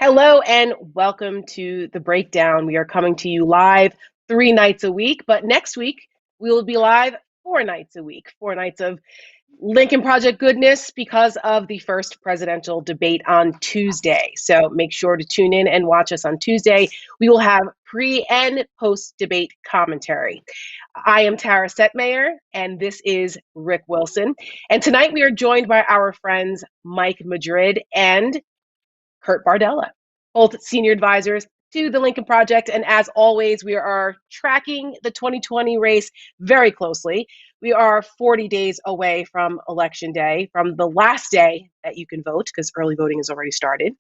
Hello and welcome to the breakdown. We are coming to you live 3 nights a week, but next week we will be live 4 nights a week, 4 nights of Lincoln Project goodness because of the first presidential debate on Tuesday. So make sure to tune in and watch us on Tuesday. We will have pre and post debate commentary. I am Tara Setmayer, and this is Rick Wilson. And tonight we are joined by our friends Mike Madrid and Kurt Bardella, both senior advisors to the Lincoln Project. And as always, we are tracking the 2020 race very closely. We are 40 days away from Election Day, from the last day that you can vote, because early voting has already started.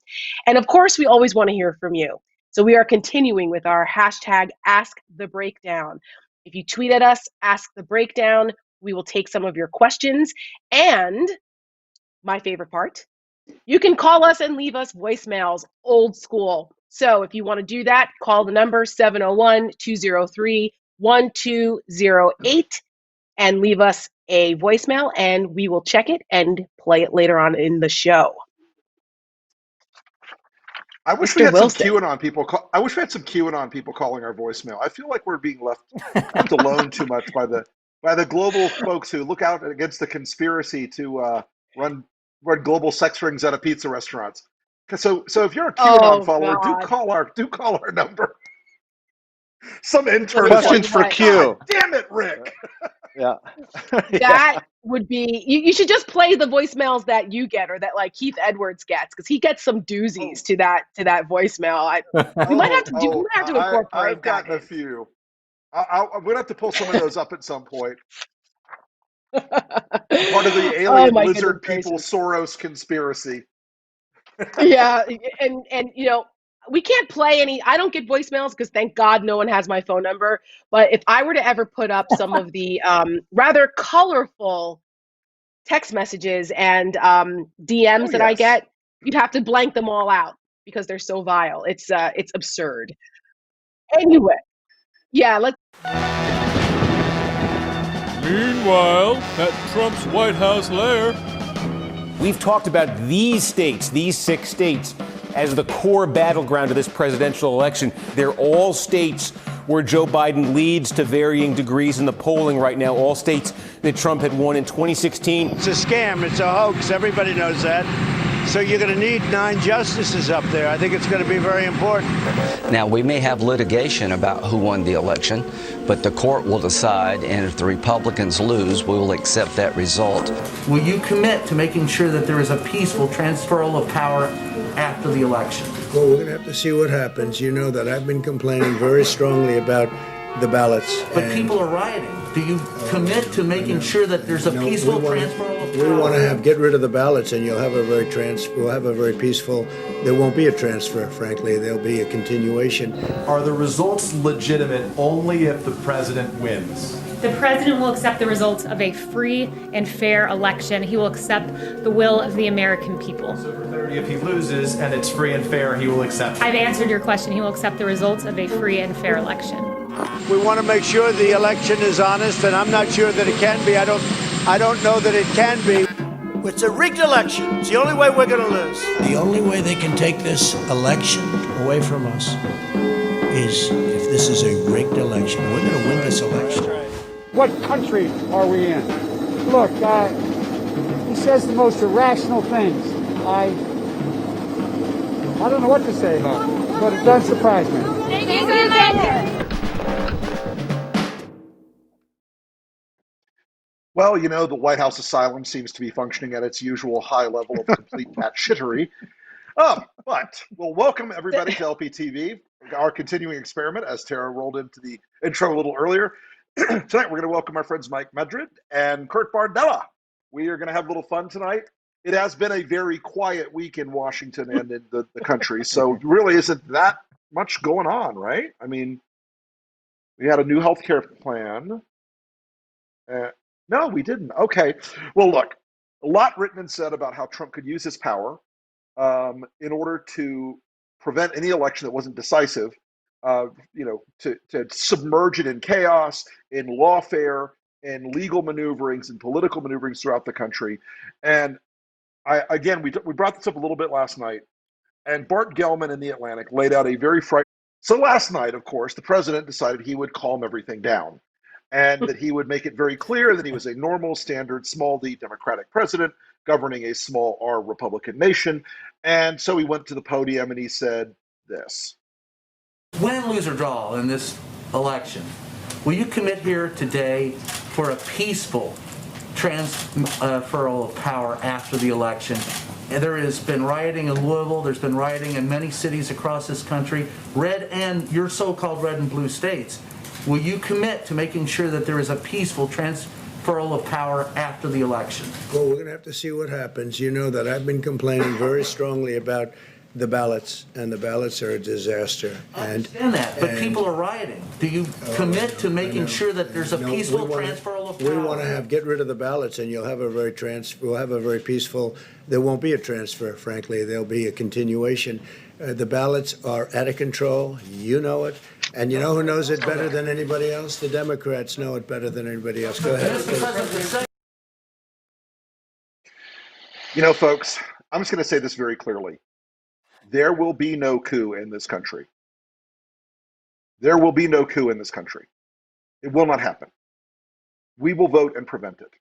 And of course, we always want to hear from you. So we are continuing with our hashtag Ask the Breakdown. If you tweet at us, Ask the Breakdown, we will take some of your questions. And my favorite part, you can call us and leave us voicemails, old school. So if you want to do that, call the number 701-203-1208 and leave us a voicemail, and we will check it and play it later on in the show. I wish we had some QAnon people. I wish we had some QAnon people calling our voicemail. I feel like we're being left alone too much by the global folks who look out against the conspiracy to run global sex rings out of pizza restaurants. So if you're a QAnon follower, do call our number. Some intern questions for Q. God damn it, Rick. Yeah. That would be, you should just play the voicemails that you get, or that like Keith Edwards gets, because he gets some doozies to that voicemail. We might have to incorporate I've gotten a few. I'm gonna have to pull some of those up at some point. Part of the alien lizard people Soros conspiracy. Yeah, and you know, we can't play any. I don't get voicemails because thank God no one has my phone number. But if I were to ever put up some of the rather colorful text messages and DMs that I get, you'd have to blank them all out because they're so vile. It's absurd. Anyway, yeah, let's. Meanwhile, at Trump's White House lair. We've talked about these states, these 6 states, as the core battleground of this presidential election. They're all states where Joe Biden leads to varying degrees in the polling right now, all states that Trump had won in 2016. It's a scam. It's a hoax. Everybody knows that. So you're going to need 9 justices up there. I think it's going to be very important. Now, we may have litigation about who won the election, but the court will decide, and if the Republicans lose, we will accept that result. Will you commit to making sure that there is a peaceful transferal of power after the election? Well, we're going to have to see what happens. You know that I've been complaining very strongly about the ballots. But people are rioting. Do you commit to making sure that there's a peaceful transferal of power? We want to get rid of the ballots, and we'll have a very peaceful. There won't be a transfer, frankly. There'll be a continuation. Are the results legitimate only if the president wins? The president will accept the results of a free and fair election. He will accept the will of the American people. So for 30, if he loses and it's free and fair, he will accept it. I've answered your question. He will accept the results of a free and fair election. We want to make sure the election is honest, and I'm not sure that it can be. I don't know that it can be. It's a rigged election. It's the only way we're going to lose. The only way they can take this election away from us is if this is a rigged election. We're going to win this election. What country are we in? Look, he says the most irrational things. I don't know what to say about it, but it does surprise me. Thank you. Well, you know, the White House asylum seems to be functioning at its usual high level of complete batshittery. But we'll welcome everybody to LPTV, our continuing experiment, as Tara rolled into the intro a little earlier. Tonight, we're going to welcome our friends Mike Madrid and Kurt Bardella. We are going to have a little fun tonight. It has been a very quiet week in Washington and in the country, so really isn't that much going on, right? I mean, we had a new healthcare plan. No, we didn't. Okay. Well, look, a lot written and said about how Trump could use his power in order to prevent any election that wasn't decisive, to submerge it in chaos, in lawfare, in legal maneuverings, and political maneuverings throughout the country. And we brought this up a little bit last night. And Bart Gellman in The Atlantic laid out a very frightening. So last night, of course, the president decided he would calm everything down and that he would make it very clear that he was a normal, standard, small d Democratic president governing a small r Republican nation. And so he went to the podium and he said this. Win, lose, or draw in this election, will you commit here today for a peaceful transferal of power after the election? And there has been rioting in Louisville, there's been rioting in many cities across this country, red and your so-called red and blue states. Will you commit to making sure that there is a peaceful transferal of power after the election? Well, we're going to have to see what happens. You know that I've been complaining very strongly about the ballots, and the ballots are a disaster. I understand that, but people are rioting. Do you commit to making sure that there's a peaceful transferal of power? We want to get rid of the ballots, and we'll have a very peaceful. There won't be a transfer, frankly. There'll be a continuation. The ballots are out of control. You know it. And you know who knows it better than anybody else? The Democrats know it better than anybody else. Go ahead. You know, folks, I'm just going to say this very clearly. There will be no coup in this country. There will be no coup in this country. It will not happen. We will vote and prevent it.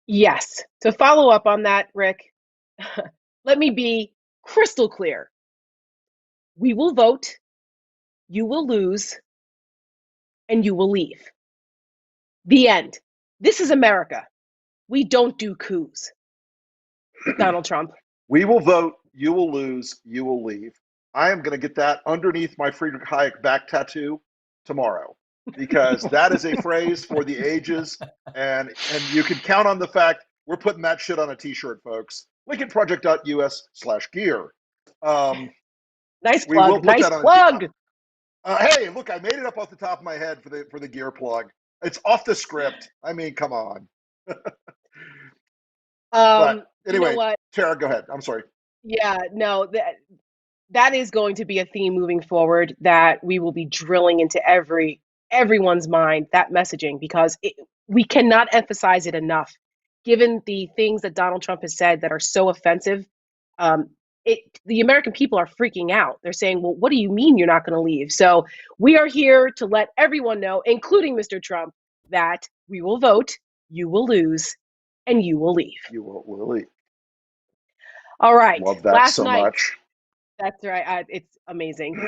Yes. To follow up on that, Rick, let me be crystal clear. We will vote, you will lose, and you will leave. The end. This is America. We don't do coups. Donald Trump. We will vote, you will lose, you will leave. I am going to get that underneath my Friedrich Hayek back tattoo tomorrow, because that is a phrase for the ages, and you can count on the fact we're putting that shit on a t-shirt, folks. LincolnProject.us/gear. Nice plug. Nice plug. Hey, look, I made it up off the top of my head for the gear plug. It's off the script. I mean, come on. But anyway, you know what? Tara, go ahead. I'm sorry. Yeah, no, that is going to be a theme moving forward that we will be drilling into everyone's mind, that messaging, because we cannot emphasize it enough. Given the things that Donald Trump has said that are so offensive, the American people are freaking out. They're saying, well, what do you mean you're not going to leave? So we are here to let everyone know, including Mr. Trump, that we will vote, you will lose, and you will leave. You will leave. All right. Love that Last so night, much. That's right. It's amazing.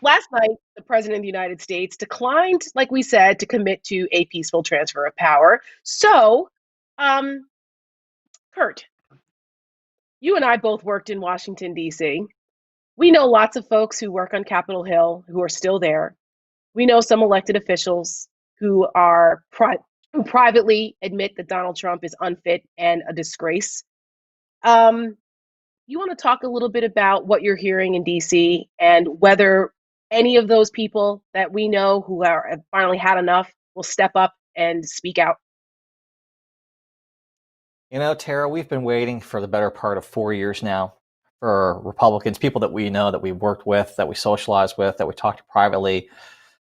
Last night, the President of the United States declined, like we said, to commit to a peaceful transfer of power. So, Kurt, you and I both worked in Washington, D.C. We know lots of folks who work on Capitol Hill who are still there. We know some elected officials who are who privately admit that Donald Trump is unfit and a disgrace. You want to talk a little bit about what you're hearing in DC and whether any of those people that we know who have finally had enough will step up and speak out? You know, Tara, we've been waiting for the better part of 4 years now for Republicans, people that we know, that we've worked with, that we socialize with, that we talk to privately,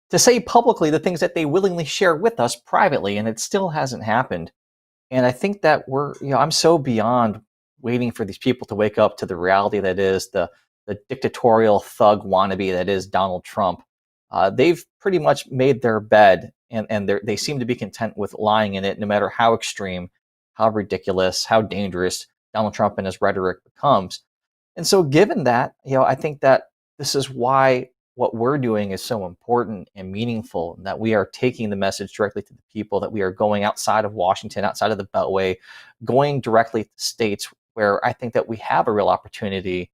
to say publicly the things that they willingly share with us privately, and it still hasn't happened. And I think that I'm so beyond waiting for these people to wake up to the reality that is the dictatorial thug wannabe that is Donald Trump. They've pretty much made their bed, and they seem to be content with lying in it, no matter how extreme, how ridiculous, how dangerous Donald Trump and his rhetoric becomes. And so given that, I think that this is why what we're doing is so important and meaningful, and that we are taking the message directly to the people, that we are going outside of Washington, outside of the Beltway, going directly to states where I think that we have a real opportunity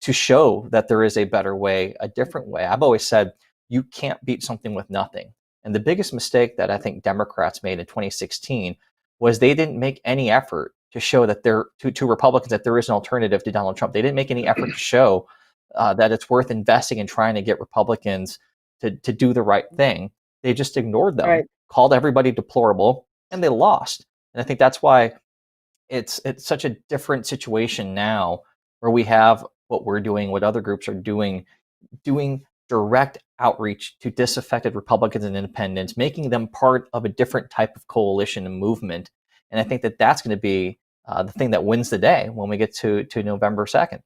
to show that there is a better way, a different way. I've always said you can't beat something with nothing. And the biggest mistake that I think Democrats made in 2016 was they didn't make any effort to show that to Republicans that there is an alternative to Donald Trump. They didn't make any effort to show that it's worth investing in trying to get Republicans to do the right thing. They just ignored them, right, called everybody deplorable, and they lost. And I think that's why it's such a different situation now, where we have what we're doing, what other groups are doing direct outreach to disaffected Republicans and independents, making them part of a different type of coalition and movement. And I think that that's going to be the thing that wins the day when we get to November 2nd.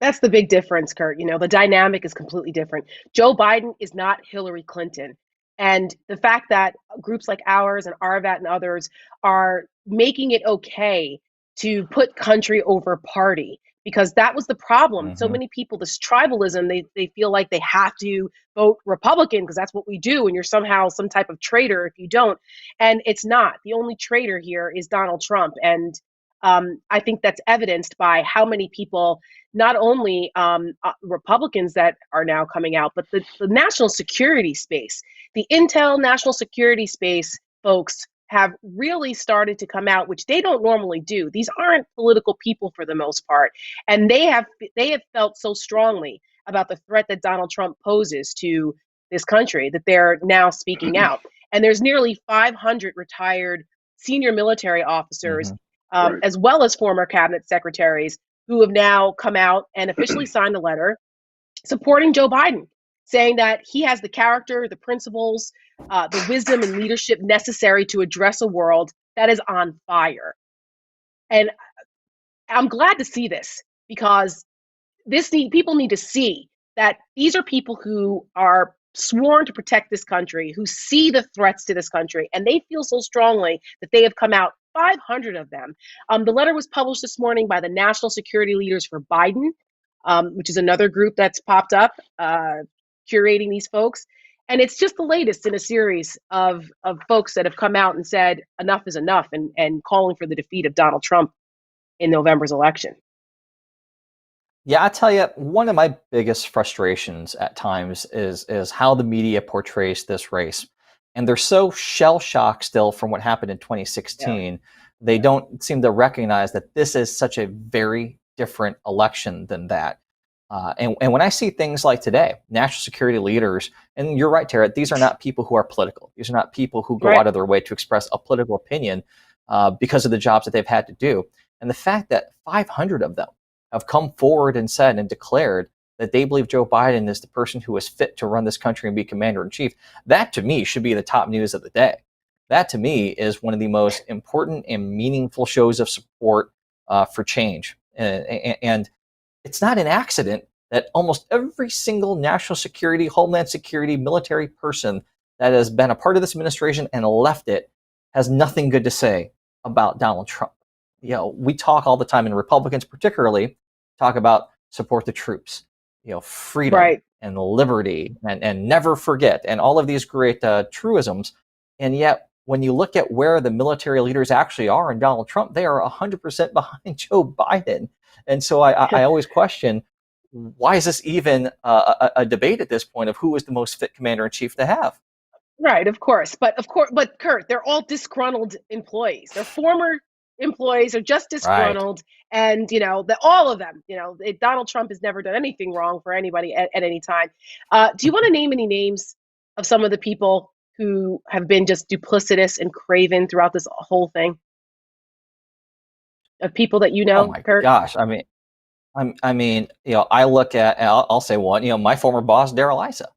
That's the big difference, Kurt. The dynamic is completely different. Joe Biden is not Hillary Clinton. And the fact that groups like ours and Arvat and others are making it okay to put country over party, because that was the problem. So many people, this tribalism, they feel like they have to vote Republican because that's what we do. And you're somehow some type of traitor if you don't. And it's not. The only traitor here is Donald Trump. And I think that's evidenced by how many people, not only Republicans that are now coming out, but the national security space, the intel national security space folks have really started to come out, which they don't normally do. These aren't political people for the most part, and they have felt so strongly about the threat that Donald Trump poses to this country that they're now speaking out. And there's nearly 500 retired senior military officers, as well as former cabinet secretaries, who have now come out and officially signed a letter supporting Joe Biden, saying that he has the character, the principles, the wisdom and leadership necessary to address a world that is on fire. And I'm glad to see this, because people need to see that these are people who are sworn to protect this country, who see the threats to this country, and they feel so strongly that they have come out, 500 of them. The letter was published this morning by the National Security Leaders for Biden, which is another group that's popped up, curating these folks. And it's just the latest in a series of folks that have come out and said enough is enough, and calling for the defeat of Donald Trump in November's election. Yeah, I tell you, one of my biggest frustrations at times is how the media portrays this race. And they're so shell-shocked still from what happened in 2016. They don't seem to recognize that this is such a very different election than that. And when I see things like today, national security leaders, and you're right, Tara, these are not people who are political. These are not people who go out of their way to express a political opinion because of the jobs that they've had to do. And the fact that 500 of them have come forward and said and declared that they believe Joe Biden is the person who is fit to run this country and be commander-in-chief, that to me should be the top news of the day. That to me is one of the most important and meaningful shows of support for change. And it's not an accident that almost every single national security, homeland security, military person that has been a part of this administration and left it has nothing good to say about Donald Trump. We talk all the time, and Republicans particularly talk about support the troops, freedom and liberty and never forget, and all of these great truisms. And yet, when you look at where the military leaders actually are in Donald Trump, they are 100% behind Joe Biden. And so I always question, why is this even a debate at this point of who is the most fit commander-in-chief to have? Right, of course. But Kurt, they're all disgruntled employees. They're former employees, are just disgruntled. And, all of them, Donald Trump has never done anything wrong for anybody at any time. Do you want to name any names of some of the people who have been just duplicitous and craven throughout this whole thing? Of people that Oh my Kurt? gosh. I mean, I look at, I'll say one, my former boss, Darrell Issa,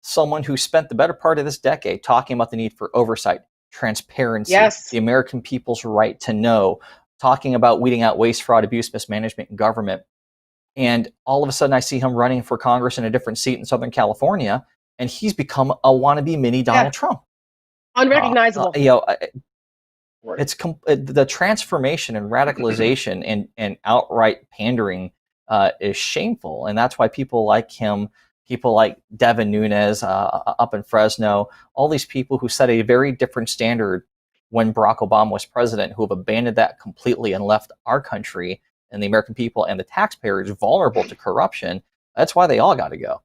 someone who spent the better part of this decade talking about the need for oversight, transparency, the American people's right to know, talking about weeding out waste, fraud, abuse, mismanagement in government. And all of a sudden I see him running for Congress in a different seat in Southern California, and he's become a wannabe mini Donald Trump. Unrecognizable. It's the transformation and radicalization and outright pandering is shameful. And that's why people like him, people like Devin Nunes up in Fresno, all these people who set a very different standard when Barack Obama was president, who have abandoned that completely and left our country and the American people and the taxpayers vulnerable to corruption. That's why they all got to go.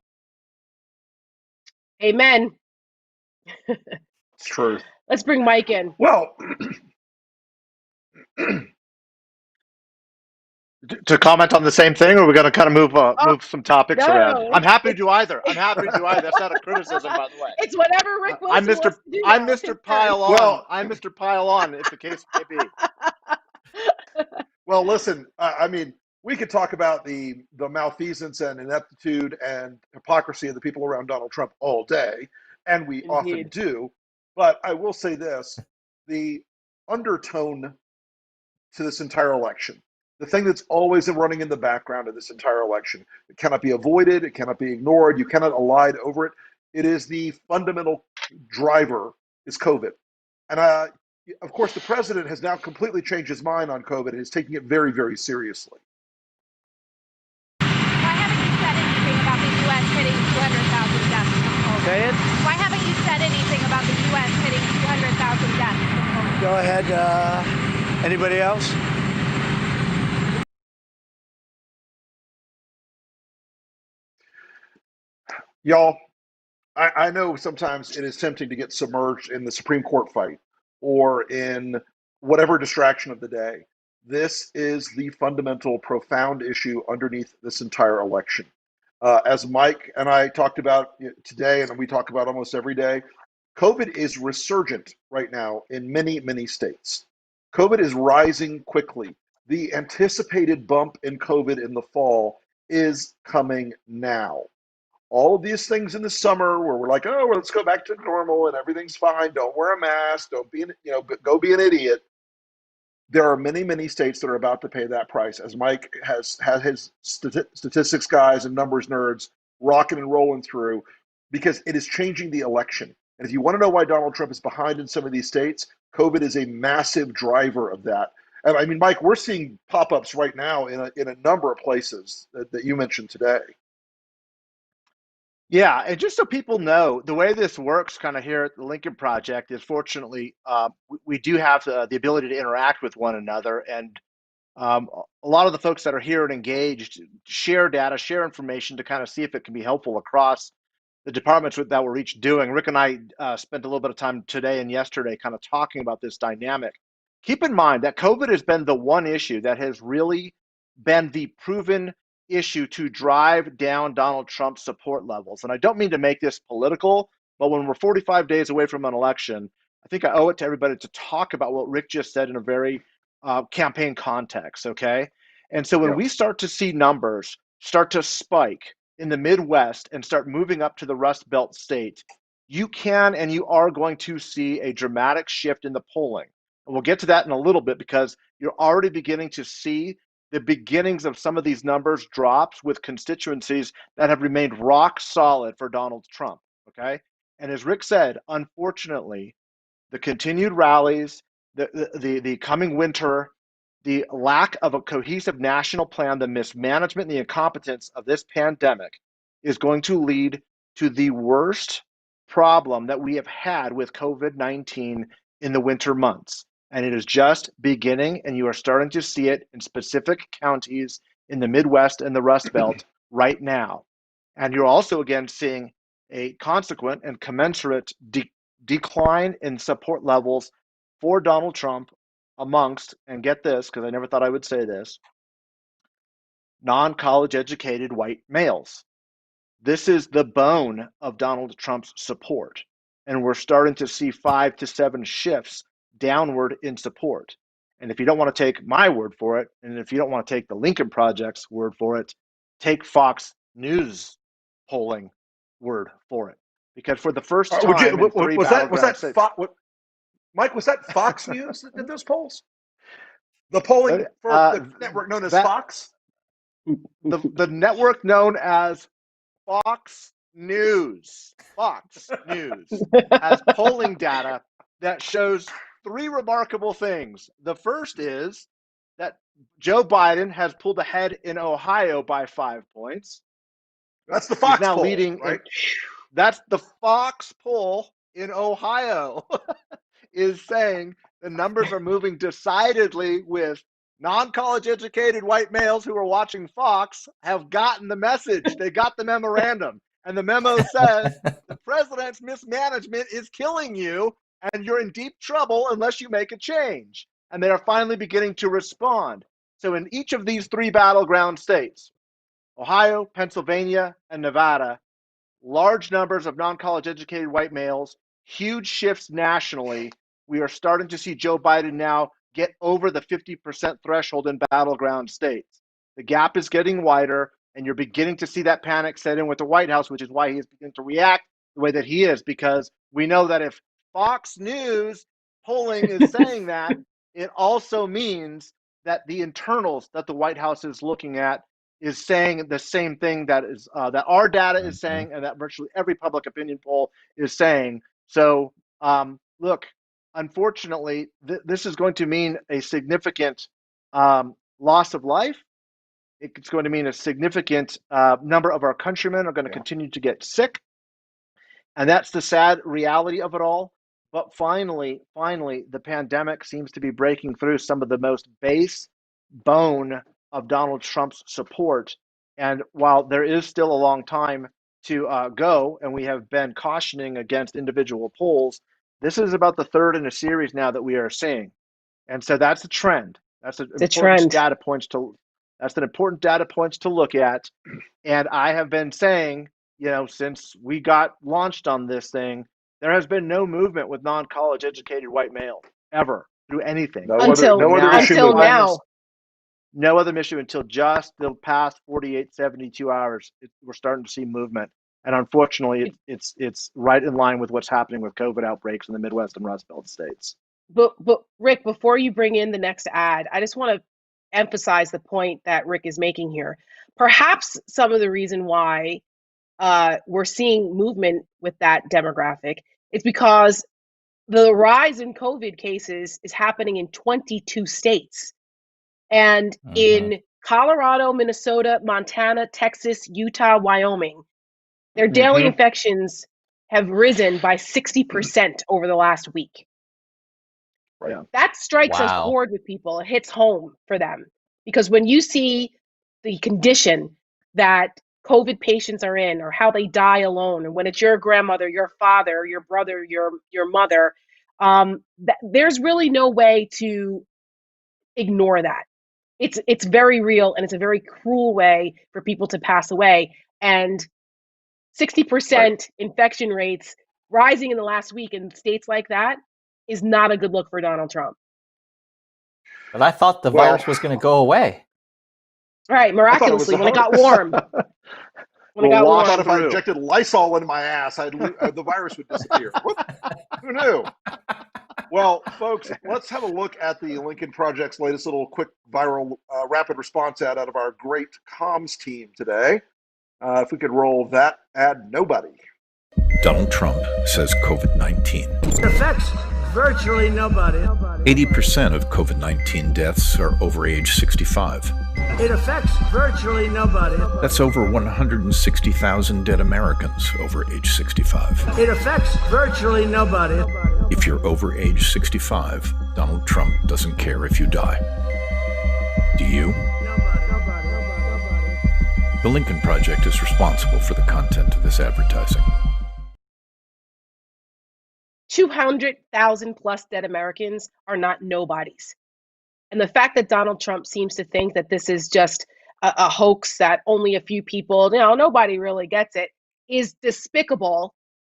Amen. It's true. Let's bring Mike in. Well, to comment on the same thing, or are we going to kind of move some topics around? I'm happy to do either. That's not a criticism, by the way. It's whatever Rick Wilson wants to do. I'm Mr. Pile On. Well, I'm Mr. Pile On, if the case may be. Well, listen, I mean, we could talk about the malfeasance and ineptitude and hypocrisy of the people around Donald Trump all day, and we often do. But I will say this, the undertone to this entire election, the thing that's always running in the background of this entire election. It cannot be avoided. It cannot be ignored. You cannot elide over it. It is the fundamental driver is COVID. And of course, the president has now completely changed his mind on COVID and is taking it very, very seriously. Why haven't you said anything about the U.S. hitting 200,000 deaths from COVID? Say it. Why haven't you said anything about the U.S. hitting 200,000 deaths from COVID? Go ahead. Anybody else? Y'all, I know sometimes it is tempting to get submerged in the Supreme Court fight or in whatever distraction of the day. This is the fundamental, profound issue underneath this entire election. As Mike and I talked about today, and we talk about almost every day, COVID is resurgent right now in many, many states. COVID is rising quickly. The anticipated bump in COVID in the fall is coming now. All of these things in the summer where we're like, oh, well, let's go back to normal and everything's fine. Don't wear a mask. Don't be, go be an idiot. There are many, many states that are about to pay that price, as Mike has had his statistics guys and numbers nerds rocking and rolling through, because it is changing the election. And if you want to know why Donald Trump is behind in some of these states, COVID is a massive driver of that. And I mean, Mike, we're seeing pop-ups right now in a number of places that you mentioned today. Yeah, and just so people know, the way this works kind of here at the Lincoln Project is fortunately, we do have the ability to interact with one another. And a lot of the folks that are here and engaged share data, share information to kind of see if it can be helpful across the departments that we're each doing. Rick and I spent a little bit of time today and yesterday kind of talking about this dynamic. Keep in mind that COVID has been the one issue that has really been the proven issue to drive down Donald Trump's support levels. And I don't mean to make this political, but when we're 45 days away from an election, I think I owe it to everybody to talk about what Rick just said in a very campaign context, okay? And so when we start to see numbers start to spike in the Midwest and start moving up to the Rust Belt states, you can and you are going to see a dramatic shift in the polling. And we'll get to that in a little bit because you're already beginning to see the beginnings of some of these numbers drops with constituencies that have remained rock solid for Donald Trump, okay? And as Rick said, unfortunately, the continued rallies, the coming winter, the lack of a cohesive national plan, the mismanagement and the incompetence of this pandemic is going to lead to the worst problem that we have had with COVID-19 in the winter months. And it is just beginning, and you are starting to see it in specific counties in the Midwest and the Rust Belt right now. And you're also, again, seeing a consequent and commensurate decline in support levels for Donald Trump amongst, and get this, because I never thought I would say this, non-college educated white males. This is the bone of Donald Trump's support. And we're starting to see 5 to 7 shifts downward in support. And if you don't want to take my word for it, and if you don't want to take the Lincoln Project's word for it, take Fox News polling word for it. Because for the first time Mike, was that Fox News that did those polls? The polling for the network known as Fox? The network known as Fox News has polling data that shows 3 remarkable things. The first is that Joe Biden has pulled ahead in Ohio by 5 points. That's the Fox poll, leading, right? That's the Fox poll in Ohio is saying the numbers are moving decidedly with non-college educated white males who are watching Fox have gotten the message. They got the memorandum. And the memo says the president's mismanagement is killing you and you're in deep trouble unless you make a change. And they are finally beginning to respond. So in each of these 3 battleground states, Ohio, Pennsylvania, and Nevada, large numbers of non-college educated white males, huge shifts nationally. We are starting to see Joe Biden now get over the 50% threshold in battleground states. The gap is getting wider, and you're beginning to see that panic set in with the White House, which is why he is beginning to react the way that he is, because we know that if Fox News polling is saying that, it also means that the internals that the White House is looking at is saying the same thing that is that our data is saying, and that virtually every public opinion poll is saying. So, look, unfortunately, this is going to mean a significant loss of life. It's going to mean a significant number of our countrymen are going to continue to get sick. And that's the sad reality of it all. But finally, the pandemic seems to be breaking through some of the most base bone of Donald Trump's support. And while there is still a long time to go, and we have been cautioning against individual polls, this is about the third in a series now that we are seeing. And so that's a trend. That's an important data points to. That's an important data points to look at. And I have been saying, since we got launched on this thing, there has been no movement with non-college educated white male ever through anything. Until now. No other issue until just the past 48, 72 hours. We're starting to see movement. And unfortunately, it's right in line with what's happening with COVID outbreaks in the Midwest and Rust Belt states. But Rick, before you bring in the next ad, I just want to emphasize the point that Rick is making here. Perhaps some of the reason why we're seeing movement with that demographic is because the rise in COVID cases is happening in 22 states. And in Colorado, Minnesota, Montana, Texas, Utah, Wyoming, their daily infections have risen by 60% over the last week. Right. That strikes a chord with people. It hits home for them. Because when you see the condition that COVID patients are in, or how they die alone, and when it's your grandmother, your father, your brother, your mother, there's really no way to ignore that. It's very real, and it's a very cruel way for people to pass away. And 60% infection rates rising in the last week in states like that is not a good look for Donald Trump. But I thought the virus was going to go away. Right, miraculously, when it got warm. I thought if I injected Lysol in my ass, the virus would disappear. Who knew? Well, folks, let's have a look at the Lincoln Project's latest little quick viral rapid response ad out of our great comms team today. If we could roll that ad, nobody. Donald Trump says COVID-19. It affects virtually nobody. 80% of COVID-19 deaths are over age 65. It affects virtually nobody. That's over 160,000 dead Americans over age 65. It affects virtually nobody. If you're over age 65, Donald Trump doesn't care if you die. Do you? The Lincoln Project is responsible for the content of this advertising. 200,000 plus dead Americans are not nobodies. And the fact that Donald Trump seems to think that this is just a hoax, that only a few people, nobody really gets it, is despicable.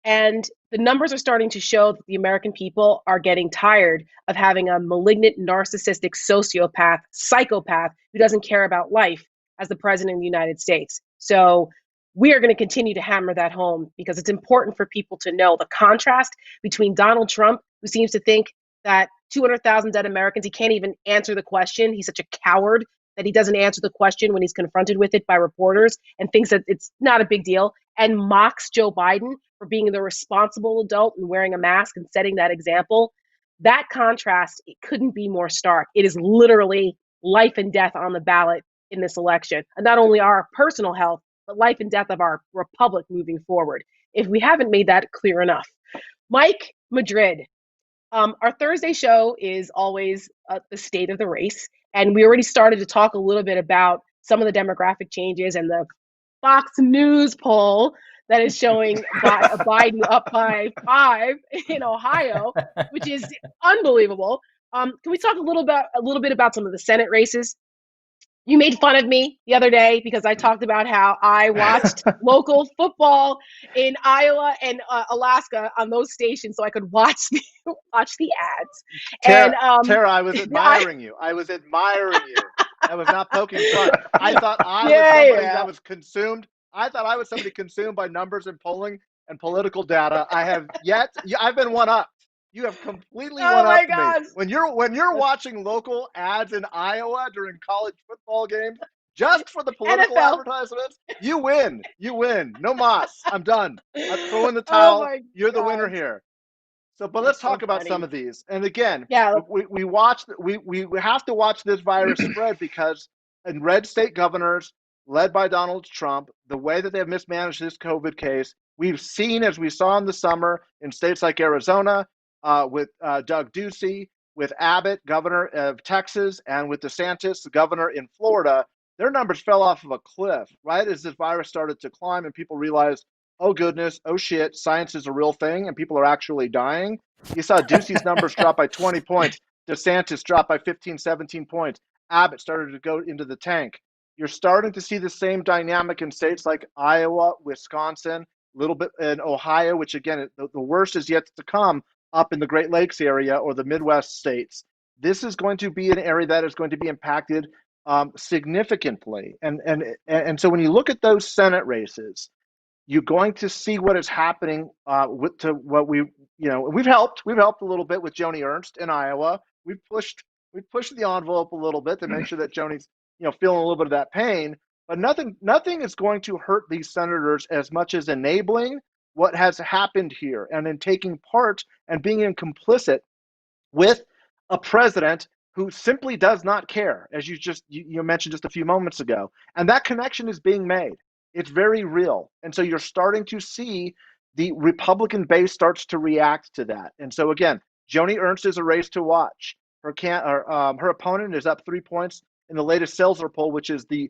And the numbers are starting to show that the American people are getting tired of having a malignant, narcissistic sociopath, psychopath who doesn't care about life as the president of the United States. So we are going to continue to hammer that home because it's important for people to know the contrast between Donald Trump, who seems to think that 200,000 dead Americans, he can't even answer the question. He's such a coward that he doesn't answer the question when he's confronted with it by reporters and thinks that it's not a big deal, and mocks Joe Biden for being the responsible adult and wearing a mask and setting that example. That contrast, it couldn't be more stark. It is literally life and death on the ballot in this election. And not only our personal health, but life and death of our republic moving forward, if we haven't made that clear enough. Mike, Madrid. Our Thursday show is always the state of the race. And we already started to talk a little bit about some of the demographic changes and the Fox News poll that is showing Biden up by 5 in Ohio, which is unbelievable. Can we talk a little bit about some of the Senate races? You made fun of me the other day because I talked about how I watched local football in Iowa and Alaska on those stations so I could watch the ads. Tara, I was admiring you. I was admiring you. I was not poking fun. I thought I was somebody that was consumed. I thought I was somebody consumed by numbers and polling and political data. I've been one-upped. You have completely Oh my one-upped me. gosh. When you're watching local ads in Iowa during college football games, just for the political NFL. advertisements, you win. You win. No mas. I'm done. I throw in the Oh towel. my You're the winner gosh. here. So, but let's That's so talk about some funny. of these. And again, Yeah. we have to watch this virus spread because in red state governors led by Donald Trump, the way that they have mismanaged this COVID case, we've seen, as we saw in the summer in states like Arizona, with Doug Ducey, with Abbott, governor of Texas, and with DeSantis, the governor in Florida, their numbers fell off of a cliff, right? As this virus started to climb and people realized, oh goodness, oh shit, science is a real thing and people are actually dying. You saw Ducey's numbers drop by 20 points. DeSantis dropped by 15, 17 points. Abbott started to go into the tank. You're starting to see the same dynamic in states like Iowa, Wisconsin, a little bit in Ohio, which again, the worst is yet to come up in the Great Lakes area or the Midwest states. This is going to be an area that is going to be impacted significantly. And so when you look at those Senate races, you're going to see what is happening with to what we've helped a little bit with Joni Ernst in Iowa. We've pushed the envelope a little bit to make sure that Joni's feeling a little bit of that pain. But nothing is going to hurt these senators as much as enabling what has happened here and in taking part and being complicit with a president who simply does not care, as you mentioned just a few moments ago. And that connection is being made. It's very real. And so you're starting to see the Republican base starts to react to that. And so again, Joni Ernst is a race to watch. Her opponent is up 3 points in the latest Seltzer poll, which is the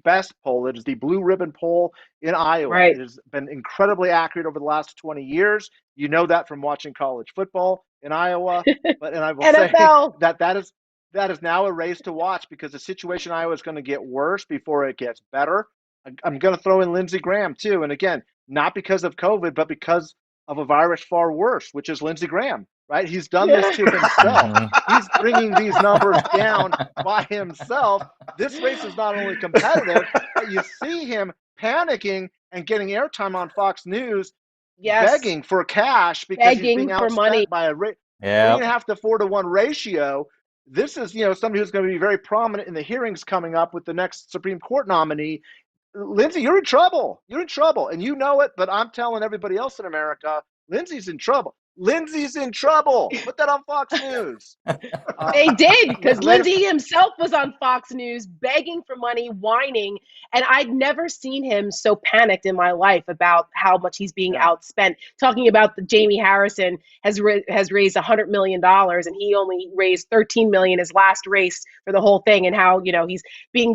best poll. It is the blue ribbon poll in Iowa. Right. It has been incredibly accurate over the last 20 years. You know that from watching college football in Iowa. And I will say NFL. that is now a race to watch because the situation in Iowa is going to get worse before it gets better. I'm going to throw in Lindsey Graham too. And again, not because of COVID, but because of a virus far worse, which is Lindsey Graham, right? He's done this to himself. He's bringing these numbers down by himself. This race is not only competitive, but you see him panicking and getting airtime on Fox News, begging for cash because he's being outspent by a 3.5 to 4 to 1 ratio. This is, somebody who's going to be very prominent in the hearings coming up with the next Supreme Court nominee. Lindsey, you're in trouble. You're in trouble. And you know it, but I'm telling everybody else in America, Lindsey's in trouble. Lindsey's in trouble. Put that on Fox News. They did, because Lindsey himself was on Fox News begging for money, whining, and I'd never seen him so panicked in my life about how much he's being outspent. Talking about Jamie Harrison has raised $100 million, and he only raised $13 million his last race for the whole thing, and how he's being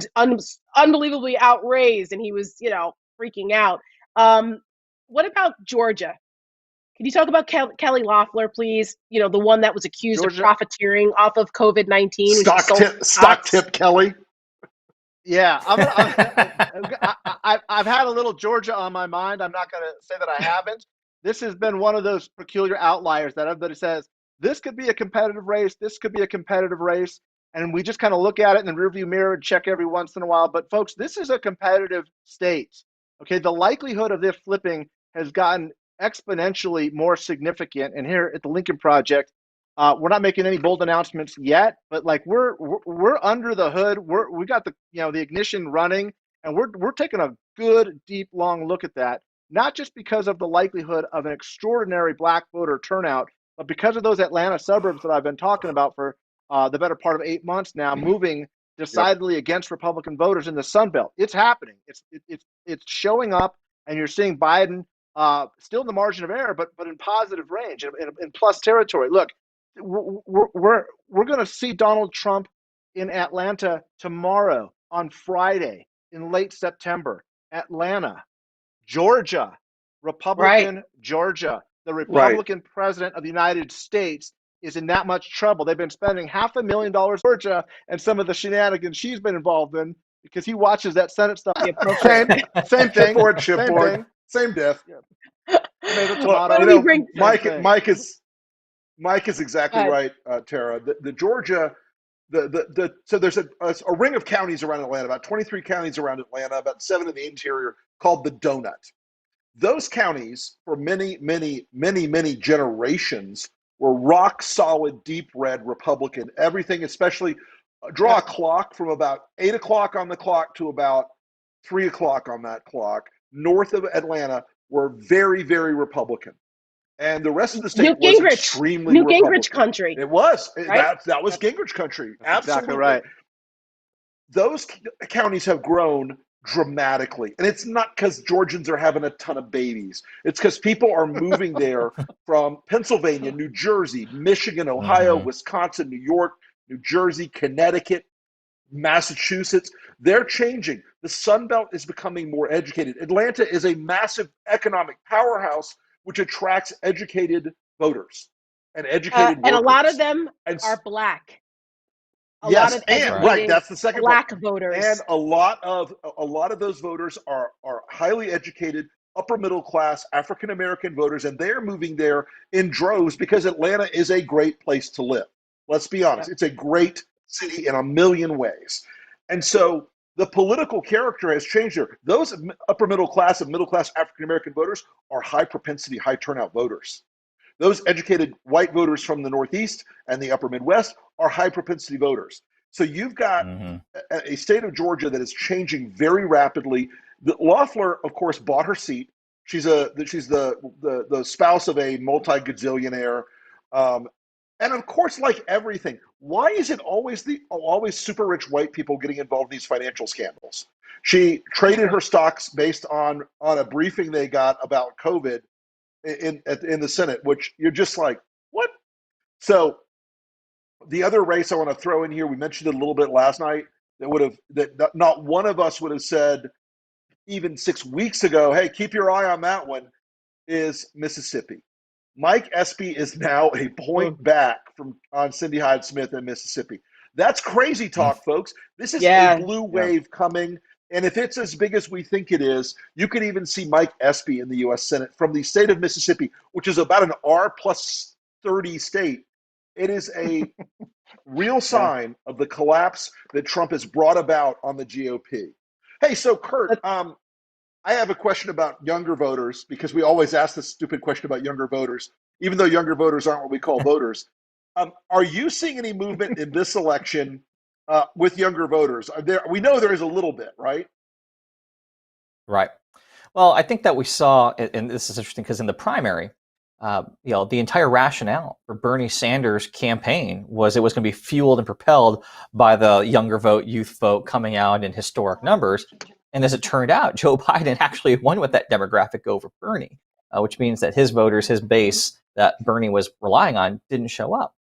unbelievably outraised, and he was freaking out. What about Georgia? Can you talk about Kelly Loeffler, please? The one that was accused of profiteering off of COVID-19. Stock tip Kelly. Yeah, I've had a little Georgia on my mind. I'm not going to say that I haven't. This has been one of those peculiar outliers that everybody says, this could be a competitive race. This could be a competitive race. And we just kind of look at it in the rearview mirror and check every once in a while. But folks, this is a competitive state. Okay, the likelihood of this flipping has gotten exponentially more significant. And here at the Lincoln Project, we're not making any bold announcements yet, but like we're under the hood. We got the the ignition running, and we're taking a good, deep, long look at that. Not just because of the likelihood of an extraordinary black voter turnout, but because of those Atlanta suburbs that I've been talking about for the better part of 8 months now, moving decidedly against Republican voters in the Sun Belt. It's happening. It's showing up, and you're seeing Biden still in the margin of error, but in positive range, in plus territory. Look, we're going to see Donald Trump in Atlanta tomorrow, on Friday, in late September. Atlanta, Georgia, Republican Georgia. The Republican president of the United States is in that much trouble. They've been spending $500,000 Georgia and some of the shenanigans she's been involved in because he watches that Senate stuff. Same thing. Chipboard. Same diff. Tomato, Mike is exactly right, Tara. The Georgia, so there's a ring of counties around Atlanta, about 23 counties around Atlanta, about 7 in the interior, called the Donut. Those counties, for many generations, were rock solid, deep red Republican. Everything, especially draw a clock from about 8 o'clock on the clock to about 3 o'clock on that clock, north of Atlanta, were very, very Republican. And the rest of the state was extremely Republican. Gingrich country. It was. Right? That was Gingrich country. That's Absolutely. exactly right. Those counties have grown dramatically. And it's not because Georgians are having a ton of babies. It's because people are moving there from Pennsylvania, New Jersey, Michigan, Ohio, Wisconsin, New York, New Jersey, Connecticut, Massachusetts. They're changing. The Sun Belt is becoming more educated. Atlanta is a massive economic powerhouse which attracts educated voters and educated workers. And a lot of them are Black. Yes, and right, that's the second Black part. voters. And a lot of those voters are highly educated, upper middle class African American voters, and they're moving there in droves because Atlanta is a great place to live. Let's be honest, it's a great city in a million ways. And so the political character has changed there. Those upper middle class and middle class African American voters are high propensity, high turnout voters. Those educated white voters from the Northeast and the upper Midwest are high propensity voters. So you've got a state of Georgia that is changing very rapidly. Loeffler, of course, bought her seat. She's the spouse of a multi-gazillionaire. And of course, like everything, why is it always super rich white people getting involved in these financial scandals? She traded her stocks based on a briefing they got about COVID in the Senate, which you're just like, what? So the other race I want to throw in here, we mentioned it a little bit last night, that not one of us would have said even 6 weeks ago, hey, keep your eye on that one, is Mississippi. Mike Espy is now a point back on Cindy Hyde-Smith in Mississippi. That's crazy talk, folks. This is a blue wave coming. And if it's as big as we think it is, you could even see Mike Espy in the U.S. Senate from the state of Mississippi, which is about an R+30 state. It is a real sign of the collapse that Trump has brought about on the GOP. Hey, so Kurt, I have a question about younger voters, because we always ask this stupid question about younger voters, even though younger voters aren't what we call voters. Are you seeing any movement in this election with younger voters? We know there is a little bit, right? Right. Well, I think that we saw, and this is interesting because in the primary, the entire rationale for Bernie Sanders' campaign was it was going to be fueled and propelled by the younger vote, youth vote coming out in historic numbers. And as it turned out, Joe Biden actually won with that demographic over Bernie, which means that his voters, his base that Bernie was relying on, didn't show up.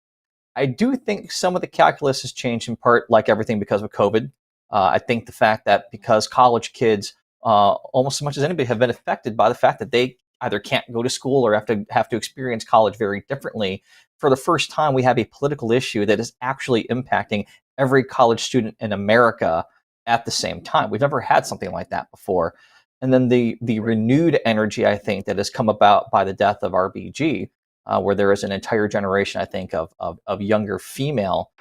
I do think some of the calculus has changed in part, like everything, because of COVID. I think the fact that because college kids, almost as much as anybody, have been affected by the fact that they either can't go to school or have to experience college very differently. For the first time, we have a political issue that is actually impacting every college student in America at the same time. We've never had something like that before. And then the renewed energy, I think, that has come about by the death of RBG, where there is an entire generation, I think, of younger female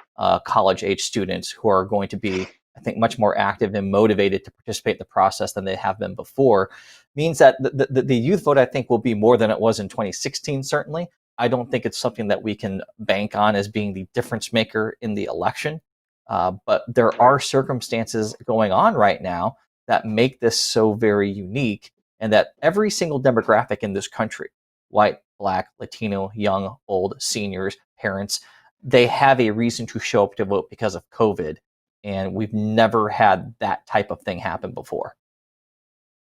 college-age students who are going to be, I think, much more active and motivated to participate in the process than they have been before, means that the youth vote, I think, will be more than it was in 2016, certainly. I don't think it's something that we can bank on as being the difference maker in the election. But there are circumstances going on right now that make this so very unique, and that every single demographic in this country, white, Black, Latino, young, old, seniors, parents, they have a reason to show up to vote because of COVID. And we've never had that type of thing happen before.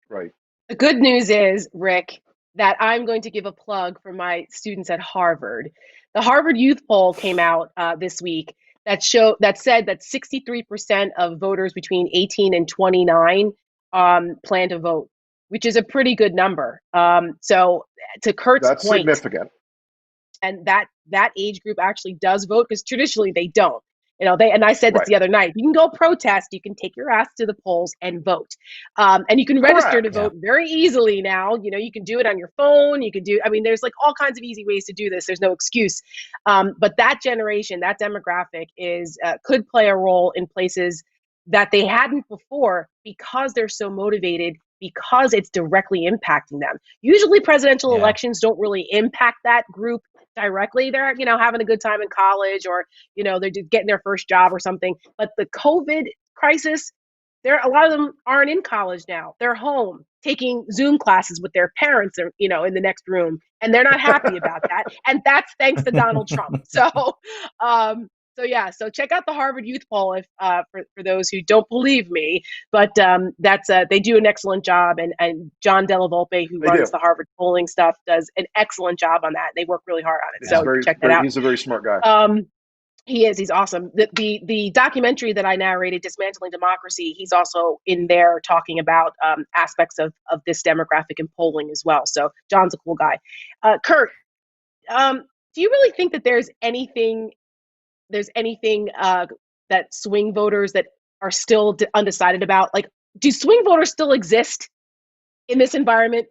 Right. The good news is, Rick, that I'm going to give a plug for my students at Harvard. The Harvard Youth Poll came out this week that said that 63% of voters between 18 and 29 plan to vote, which is a pretty good number. So to Kurt's That's point, significant. And that age group actually does vote, because traditionally they don't. And I said this the other night, you can go protest, you can take your ass to the polls and vote. And you can register to vote very easily now. You can do it on your phone. There's like all kinds of easy ways to do this. There's no excuse. But that generation, that demographic could play a role in places that they hadn't before, because they're so motivated, because it's directly impacting them. Usually presidential elections don't really impact that group directly. They're, having a good time in college, or, they're just getting their first job or something. But the COVID crisis, a lot of them aren't in college now. They're home taking Zoom classes with their parents, or, in the next room, and they're not happy about that. And that's thanks to Donald Trump. So check out the Harvard Youth Poll if for those who don't believe me. But that's they do an excellent job, and John Della Volpe, who runs the Harvard polling stuff, does an excellent job on that. They work really hard on it. Check that out. He's a very smart guy. He is. He's awesome. The documentary that I narrated, Dismantling Democracy, he's also in there talking about aspects of this demographic and polling as well. So John's a cool guy. Kurt, do you really think that there's anything that swing voters that are still undecided about? Like, do swing voters still exist in this environment?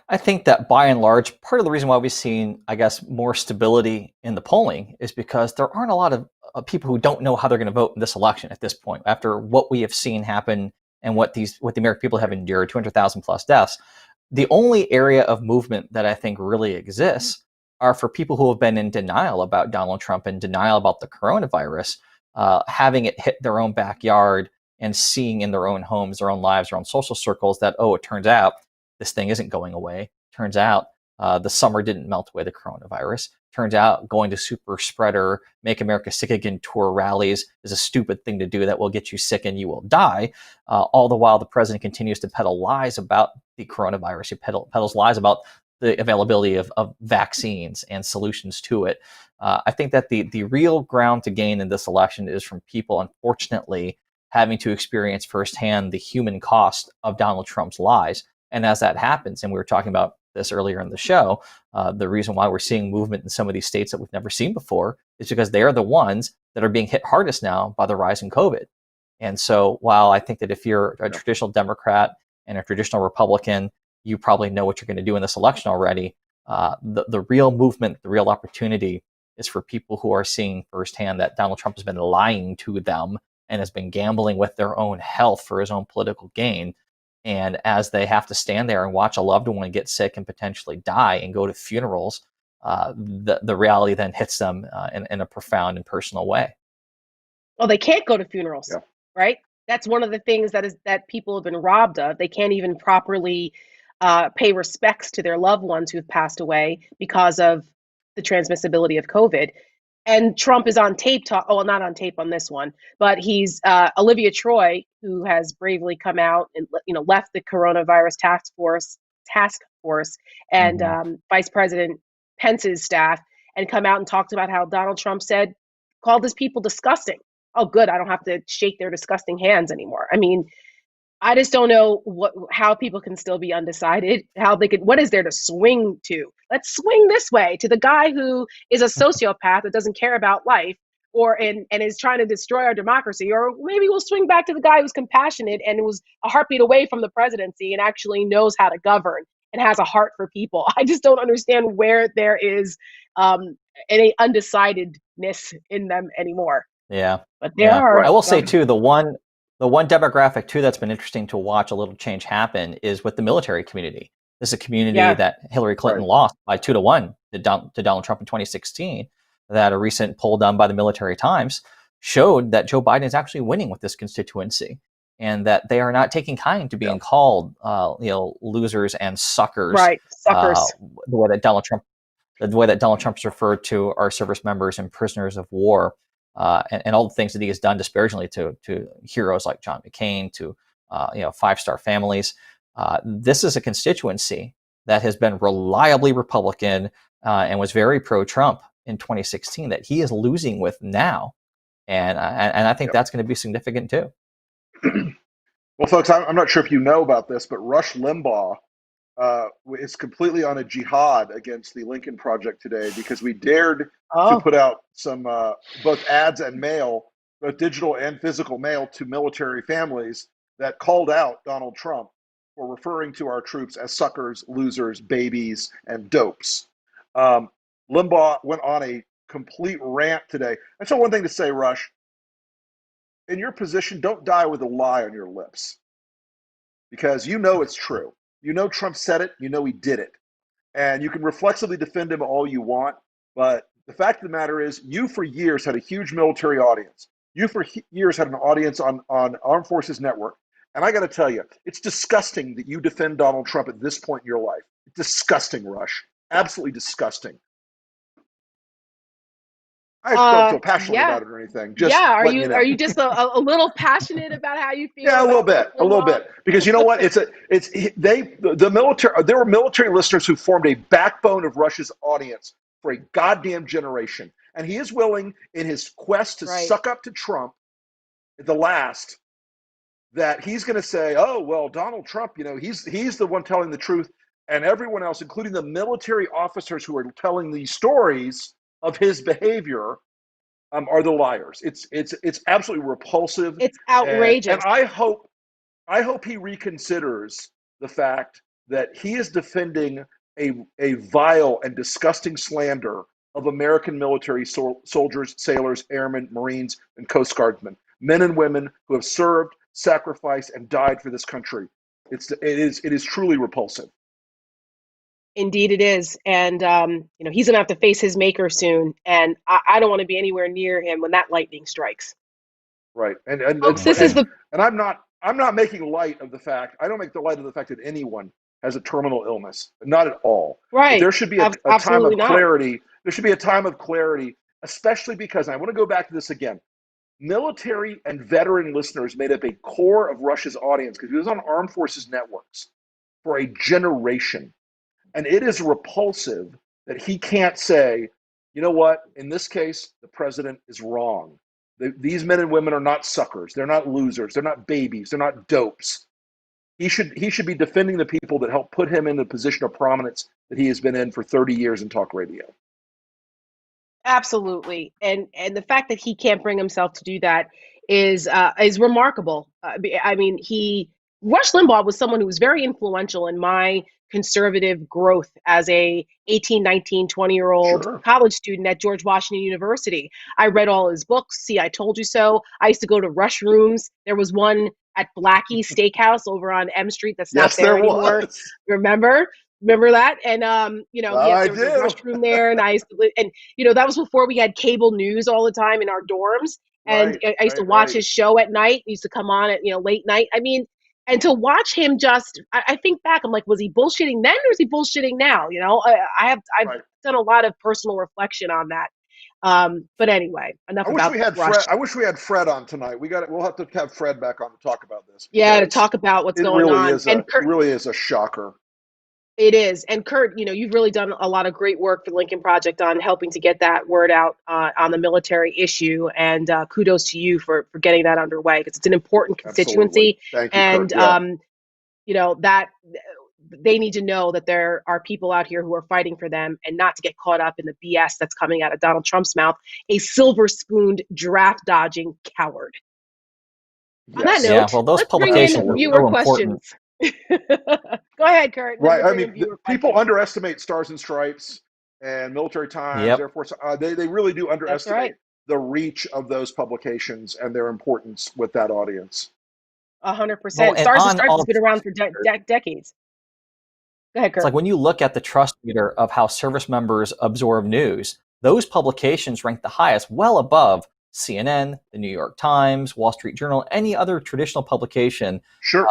I think that by and large, part of the reason why we've seen, I guess, more stability in the polling is because there aren't a lot of people who don't know how they're going to vote in this election at this point. After what we have seen happen and what the American people have endured, 200,000 plus deaths, the only area of movement that I think really exists are for people who have been in denial about Donald Trump and denial about the coronavirus, having it hit their own backyard and seeing in their own homes, their own lives, their own social circles that, it turns out this thing isn't going away. Turns out the summer didn't melt away the coronavirus. Turns out going to super spreader, make America sick again tour rallies is a stupid thing to do that will get you sick and you will die. All the while the president continues to peddle lies about the coronavirus. He peddles lies about the availability of vaccines and solutions to it. I think that the real ground to gain in this election is from people, unfortunately, having to experience firsthand the human cost of Donald Trump's lies. And as that happens, and we were talking about this earlier in the show, the reason why we're seeing movement in some of these states that we've never seen before is because they are the ones that are being hit hardest now by the rise in COVID. And so while I think that if you're a traditional Democrat and a traditional Republican, you probably know what you're going to do in this election already, the real movement, the real opportunity is for people who are seeing firsthand that Donald Trump has been lying to them and has been gambling with their own health for his own political gain. And as they have to stand there and watch a loved one get sick and potentially die and go to funerals, the reality then hits them in a profound and personal way. Well, they can't go to funerals, right? That's one of the things that people have been robbed of. They can't even properly pay respects to their loved ones who've passed away because of the transmissibility of COVID. And Trump is on tape not on tape on this one, but he's Olivia Troy, who has bravely come out and left the coronavirus task force and Vice President Pence's staff, and come out and talked about how Donald Trump called his people disgusting. Oh, good, I don't have to shake their disgusting hands anymore. I mean, I just don't know how people can still be undecided, what is there to swing to? Let's swing this way to the guy who is a sociopath that doesn't care about life and is trying to destroy our democracy. Or maybe we'll swing back to the guy who's compassionate and was a heartbeat away from the presidency and actually knows how to govern and has a heart for people. I just don't understand where there is any undecidedness in them anymore. Yeah. But there are. I will say too, the one demographic too that's been interesting to watch a little change happen is with the military community. This is a community that Hillary Clinton lost by 2-1 to Donald Trump in 2016. That a recent poll done by the Military Times showed that Joe Biden is actually winning with this constituency, and that they are not taking kind to being called, losers and suckers. Right, suckers. The way that Donald Trump's referred to our service members and prisoners of war. And all the things that he has done disparagingly to heroes like John McCain, to 5-star families. This is a constituency that has been reliably Republican and was very pro-Trump in 2016 that he is losing with now, and I think that's going to be significant too. Well, folks, I'm not sure if you know about this, but Rush Limbaugh is completely on a jihad against the Lincoln Project today because we dared to put out some both ads and mail, both digital and physical mail, to military families that called out Donald Trump for referring to our troops as suckers, losers, babies, and dopes. Limbaugh went on a complete rant today. And so one thing to say, Rush, in your position, don't die with a lie on your lips, because you know it's true. You know Trump said it. You know he did it. And you can reflexively defend him all you want, but the fact of the matter is, you for years had a huge military audience. You for years had an audience on Armed Forces Network. And I got to tell you, it's disgusting that you defend Donald Trump at this point in your life. It's disgusting, Rush. Absolutely disgusting. I don't feel passionately about it or anything. Just Are letting you know. you just a little passionate about how you feel? Yeah, a little about bit, because you know what? The military. There were military listeners who formed a backbone of Russia's audience for a goddamn generation, and he is willing, in his quest to suck up to Trump, at the last, that he's going to say, "Oh well, Donald Trump, he's the one telling the truth," and everyone else, including the military officers who are telling these stories of his behavior, are the liars. It's absolutely repulsive. It's outrageous. And I hope he reconsiders the fact that he is defending a vile and disgusting slander of American military soldiers, sailors, airmen, Marines, and Coast Guardsmen, men and women who have served, sacrificed, and died for this country. It is truly repulsive. Indeed, it is, and he's going to have to face his maker soon, and I don't want to be anywhere near him when that lightning strikes. Right, and I'm not making light of the fact. I don't make the light of the fact that anyone has a terminal illness, not at all. Right, but there should be a time of clarity. There should be a time of clarity, especially because, and I want to go back to this again. Military and veteran listeners made up a core of Russia's audience because he was on Armed Forces networks for a generation. And it is repulsive that he can't say, you know what, in this case, the president is wrong. These men and women are not suckers. They're not losers. They're not babies. They're not dopes. He should be defending the people that helped put him in the position of prominence that he has been in for 30 years in talk radio. Absolutely, and the fact that he can't bring himself to do that is remarkable. I mean, Rush Limbaugh was someone who was very influential in my conservative growth as a 18, 19, 20-year-old college student at George Washington University. I read all his books. See, I Told You So. I used to go to Rush rooms. There was one at Blackie's Steakhouse over on M Street that's not there anymore. Remember that? And there was a restroom there, and I used to live, and that was before we had cable news all the time in our dorms. And I used to watch his show at night. He used to come on at late night. I mean, and to watch him I think back, I'm like, was he bullshitting then, or is he bullshitting now? I've done a lot of personal reflection on that. But anyway, enough about Rush. I wish we had Fred on tonight. We'll have to have Fred back on to talk about this. Yeah, to talk about what's going on. It really is a shocker. It is. And Kurt, you've really done a lot of great work for the Lincoln Project on helping to get that word out on the military issue. And kudos to you for getting that underway, because it's an important constituency. Thank you, and, Kurt. Yeah. That they need to know that there are people out here who are fighting for them, and not to get caught up in the BS that's coming out of Donald Trump's mouth, a silver-spooned, draft-dodging coward. Yes. On that note, well, those publications are so important. Go ahead, Kurt. Right. I mean, people underestimate Stars and Stripes and Military Times, Air Force. They really do underestimate the reach of those publications and their importance with that audience. 100%. Stars and Stripes has been around for decades. Go ahead, Kurt. It's like when you look at the trust meter of how service members absorb news, those publications rank the highest, well above CNN, the New York Times, Wall Street Journal, any other traditional publication. Sure.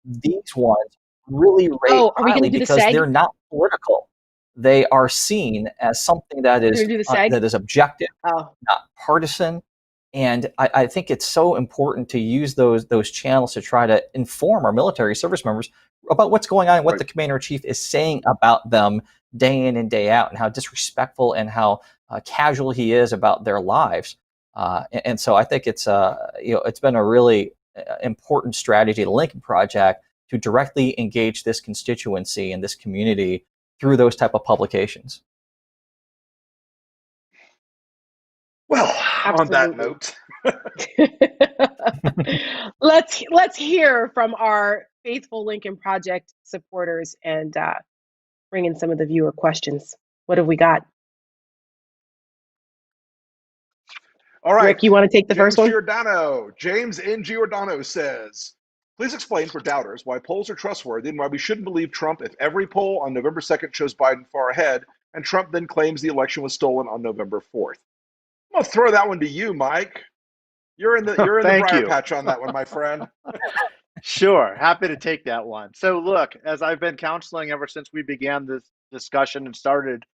These ones really rate highly because they're not political. They are seen as something that is objective, not partisan. And I think it's so important to use those channels to try to inform our military service members about what's going on and what the commander-in-chief is saying about them day in and day out, and how disrespectful and how casual he is about their lives. And so I think it's been a really important strategy, the Lincoln Project, to directly engage this constituency and this community through those type of publications. Well, on that note, let's hear from our faithful Lincoln Project supporters and bring in some of the viewer questions. What have we got? All right, Rick, you want to take the first one? James N. Giordano says, Please explain for doubters why polls are trustworthy and why we shouldn't believe Trump if every poll on November 2nd shows Biden far ahead and Trump then claims the election was stolen on November 4th. I'm going to throw that one to you, Mike. You're in the Thank briar you. patch on that one, my friend. Sure, happy to take that one. So, look, as I've been counseling ever since we began this discussion and started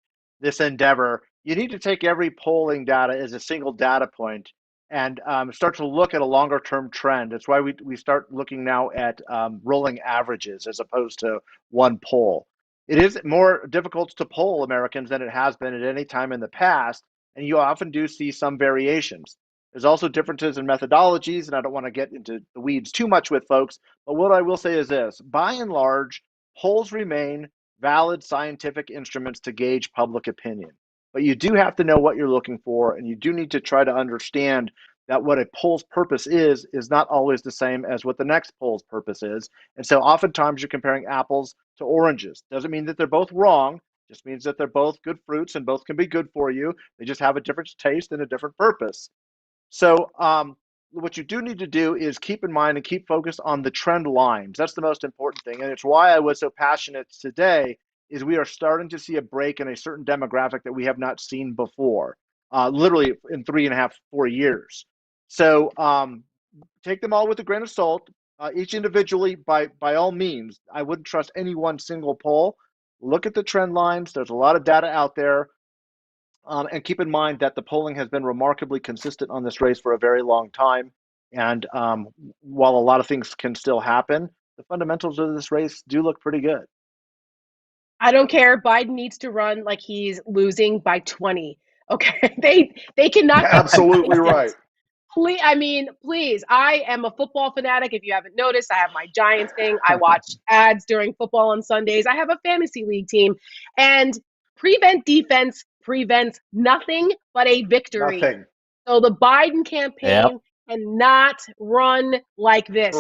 this endeavor, you need to take every polling data as a single data point and start to look at a longer term trend. That's why we start looking now at rolling averages as opposed to one poll. It is more difficult to poll Americans than it has been at any time in the past, and you often do see some variations. There's also differences in methodologies, and I don't want to get into the weeds too much with folks, but what I will say is this: by and large, polls remain valid scientific instruments to gauge public opinion. But you do have to know what you're looking for, and you do need to try to understand that what a poll's purpose is not always the same as what the next poll's purpose is. And so oftentimes you're comparing apples to oranges. Doesn't mean that they're both wrong, just means that they're both good fruits and both can be good for you. They just have a different taste and a different purpose. So what you do need to do is keep in mind and keep focused on the trend lines. That's the most important thing. And it's why I was so passionate today is we are starting to see a break in a certain demographic that we have not seen before, literally in 3.5, 4 years. So take them all with a grain of salt, each individually by all means. I wouldn't trust any one single poll. Look at the trend lines. There's a lot of data out there. And keep in mind that the polling has been remarkably consistent on this race for a very long time. And while a lot of things can still happen, the fundamentals of this race do look pretty good. I don't care. Biden needs to run like he's losing by 20. Okay. They cannot get Absolutely right. Please, I mean, please. I am a football fanatic. If you haven't noticed, I have my Giants thing. I watch ads during football on Sundays. I have a fantasy league team. And prevent defense prevents nothing but a victory. Nothing. So the Biden campaign cannot run like this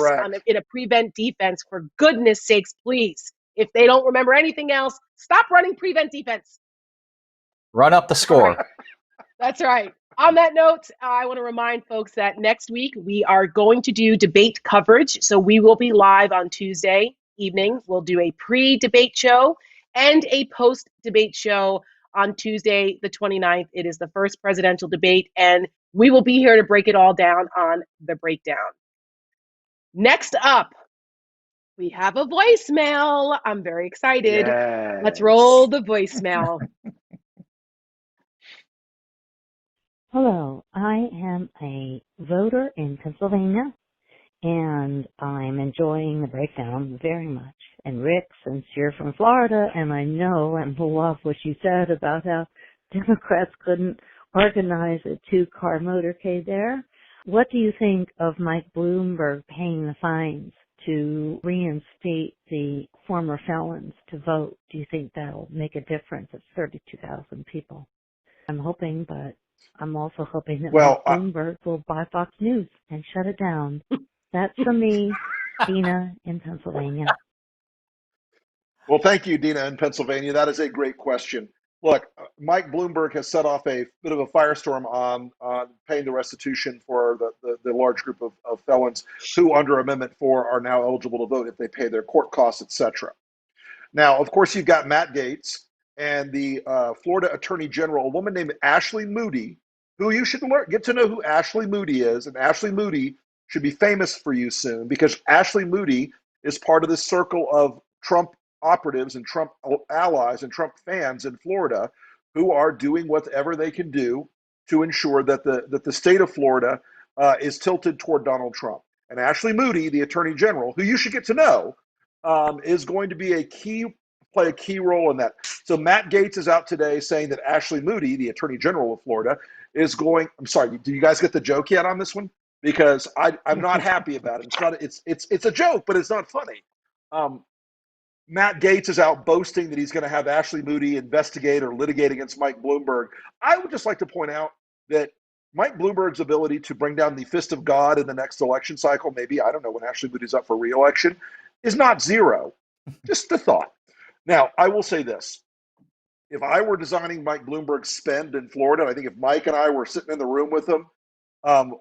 in a prevent defense. For goodness sakes, please. If they don't remember anything else, stop running prevent defense. Run up the score. Right. That's right. On that note, I want to remind folks that next week we are going to do debate coverage. So we will be live on Tuesday evening. We'll do a pre-debate show and a post-debate show on Tuesday, the 29th. It is the first presidential debate, and we will be here to break it all down on the breakdown. Next up, we have a voicemail. I'm very excited. Yes. Let's roll the voicemail. Hello, I am a voter in Pennsylvania, and I'm enjoying the breakdown very much. And Rick, since you're from Florida, and I know and love what you said about how Democrats couldn't organize a 2-car motorcade there, what do you think of Mike Bloomberg paying the fines to reinstate the former felons to vote? Do you think that'll make a difference? It's 32,000 people. I'm hoping, but I'm also hoping that Mike Bloomberg will buy Fox News and shut it down. That's from me, Dina in Pennsylvania. Well, thank you, Dina in Pennsylvania. That is a great question. Look, Mike Bloomberg has set off a bit of a firestorm on paying the restitution for the large group of felons who, under Amendment 4, are now eligible to vote if they pay their court costs, etc. Now, of course, you've got Matt Gaetz and the Florida Attorney General, a woman named Ashley Moody, who you should get to know who Ashley Moody is. And Ashley Moody should be famous for you soon, because Ashley Moody is part of this circle of Trump operatives and Trump allies and Trump fans in Florida who are doing whatever they can do to ensure that the state of Florida is tilted toward Donald Trump. And Ashley Moody, the Attorney General, who you should get to know, is going to be play a key role in that. So Matt Gaetz is out today saying that Ashley Moody, the Attorney General of Florida, is going. I'm sorry. Do you guys get the joke yet on this one? Because I'm not happy about it. It's not. It's a joke, but it's not funny. Matt Gaetz is out boasting that he's going to have Ashley Moody investigate or litigate against Mike Bloomberg. I would just like to point out that Mike Bloomberg's ability to bring down the fist of God in the next election cycle, maybe, I don't know, when Ashley Moody's up for re-election, is not zero. Just a thought. Now, I will say this. If I were designing Mike Bloomberg's spend in Florida, I think if Mike and I were sitting in the room with him,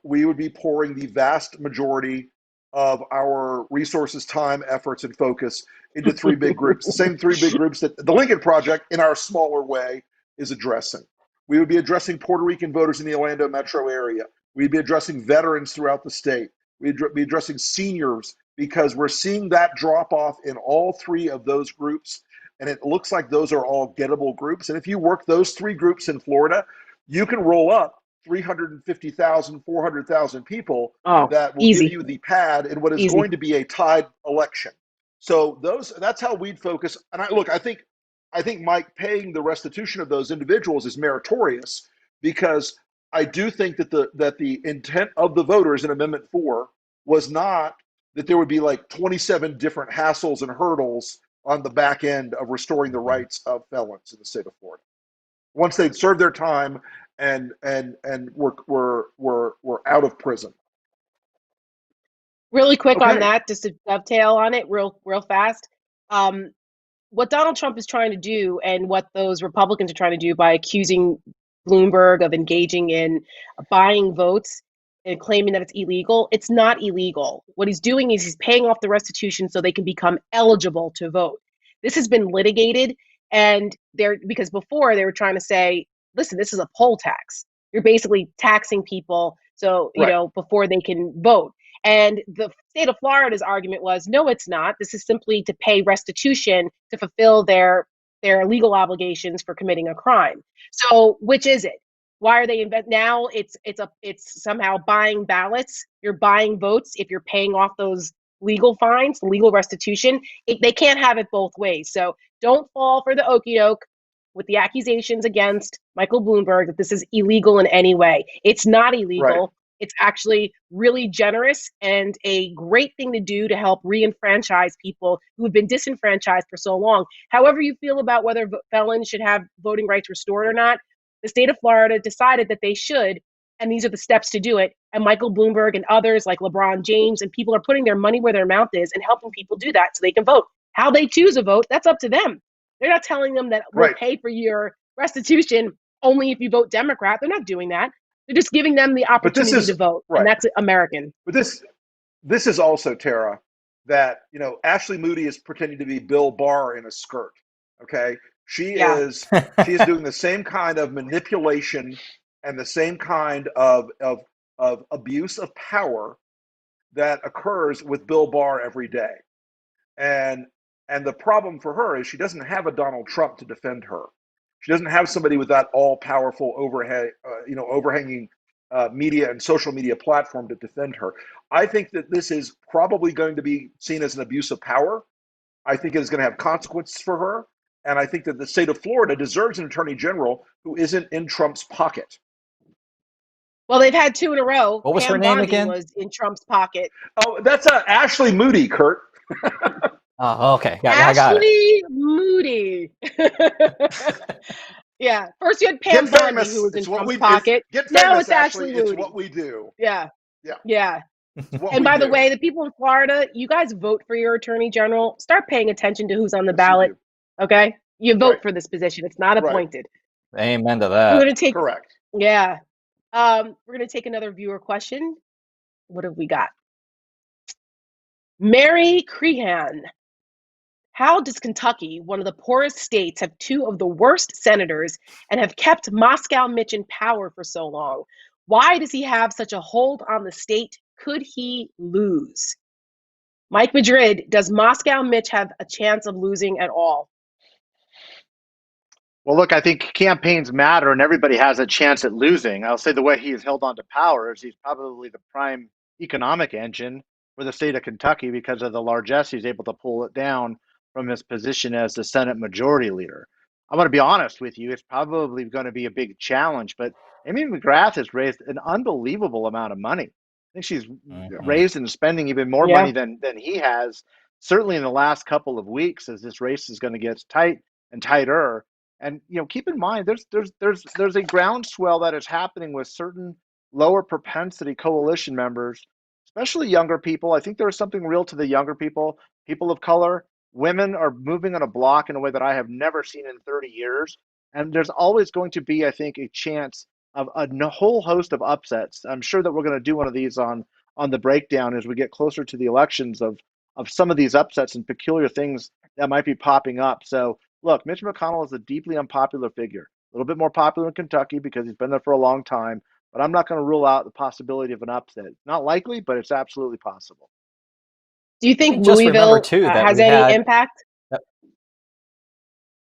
we would be pouring the vast majority of our resources, time, efforts, and focus into three big groups. The same three big groups that the Lincoln Project, in our smaller way, is addressing. We would be addressing Puerto Rican voters in the Orlando metro area. We'd be addressing veterans throughout the state. We'd be addressing seniors, because we're seeing that drop off in all three of those groups. And it looks like those are all gettable groups. And if you work those three groups in Florida, you can roll up 350,000, 400,000 people that will give you the pad in what is going to be a tied election. So that's how we'd focus. And I think Mike, paying the restitution of those individuals is meritorious, because I do think that the intent of the voters in Amendment 4 was not that there would be like 27 different hassles and hurdles on the back end of restoring the rights of felons in the state of Florida. Once they'd served their time and were out of prison. Really quick on that, just to dovetail on it real fast. What Donald Trump is trying to do, and what those Republicans are trying to do by accusing Bloomberg of engaging in buying votes and claiming that it's illegal, it's not illegal. What he's doing is he's paying off the restitution so they can become eligible to vote. This has been litigated, and because before they were trying to say, listen, this is a poll tax. You're basically taxing people so before they can vote. And the state of Florida's argument was, no, it's not. This is simply to pay restitution to fulfill their legal obligations for committing a crime. So which is it? Why are they now? It's somehow buying ballots. You're buying votes if you're paying off those legal fines, legal restitution. They can't have it both ways. So don't fall for the okie doke with the accusations against Michael Bloomberg that this is illegal in any way. It's not illegal. Right. It's actually really generous and a great thing to do to help re-enfranchise people who have been disenfranchised for so long. However you feel about whether felons should have voting rights restored or not, the state of Florida decided that they should, and these are the steps to do it. And Michael Bloomberg and others like LeBron James and people are putting their money where their mouth is and helping people do that so they can vote. How they choose a vote, that's up to them. They're not telling them that we'll pay for your restitution only if you vote Democrat. They're not doing that. They're just giving them the opportunity to vote, and that's American. But this is also, Tara, that Ashley Moody is pretending to be Bill Barr in a skirt. Okay, she is doing the same kind of manipulation and the same kind of abuse of power that occurs with Bill Barr every day. And the problem for her is she doesn't have a Donald Trump to defend her. She doesn't have somebody with that all-powerful overhanging media and social media platform to defend her. I think that this is probably going to be seen as an abuse of power. I think it is going to have consequences for her. And I think that the state of Florida deserves an attorney general who isn't in Trump's pocket. Well, they've had two in a row. What was her name again? Was in Trump's pocket. Oh, that's Ashley Moody, Kurt. Oh, okay. Ashley Moody. Yeah. First you had Pam Bondi, who was in Trump's pocket. Now it's Ashley Moody. It's what we do. Yeah. And by the way, the people in Florida, you guys vote for your attorney general. Start paying attention to who's on the ballot. Okay? You vote for this position. It's not appointed. Amen to that. We're going to take. Correct. Yeah. We're going to take another viewer question. What have we got? Mary Crehan. How does Kentucky, one of the poorest states, have two of the worst senators and have kept Moscow Mitch in power for so long? Why does he have such a hold on the state? Could he lose? Mike Madrid, does Moscow Mitch have a chance of losing at all? Well, look, I think campaigns matter and everybody has a chance at losing. I'll say the way he has held on to power is he's probably the prime economic engine for the state of Kentucky because of the largesse. He's able to pull it down from his position as the Senate Majority Leader. I'm going to be honest with you, it's probably going to be a big challenge, but Amy McGrath has raised an unbelievable amount of money. I think she's raised and spending even more money than he has, certainly in the last couple of weeks as this race is going to get tight and tighter. And keep in mind, there's a groundswell that is happening with certain lower propensity coalition members, especially younger people. I think there's something real to the younger people of color. Women are moving on a block in a way that I have never seen in 30 years. And there's always going to be, I think, a chance of a whole host of upsets. I'm sure that we're going to do one of these on on the breakdown as we get closer to the elections of some of these upsets and peculiar things that might be popping up. So look, Mitch McConnell is a deeply unpopular figure, a little bit more popular in Kentucky because he's been there for a long time, but I'm not going to rule out the possibility of an upset. Not likely, but it's absolutely possible. Do you think Just remember, Louisville too, that has we any had- impact?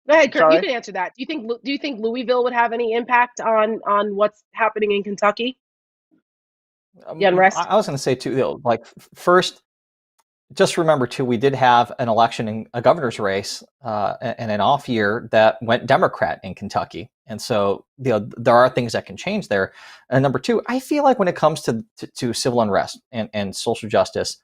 Go ahead, Kurt. Sorry? You can answer that. Do you think Louisville would have any impact on what's happening in Kentucky? The unrest. I was going to say too, like first, just remember too, we did have an election in a governor's race and an off year that went Democrat in Kentucky, and so there are things that can change there. And number two, I feel like when it comes to civil unrest and social justice,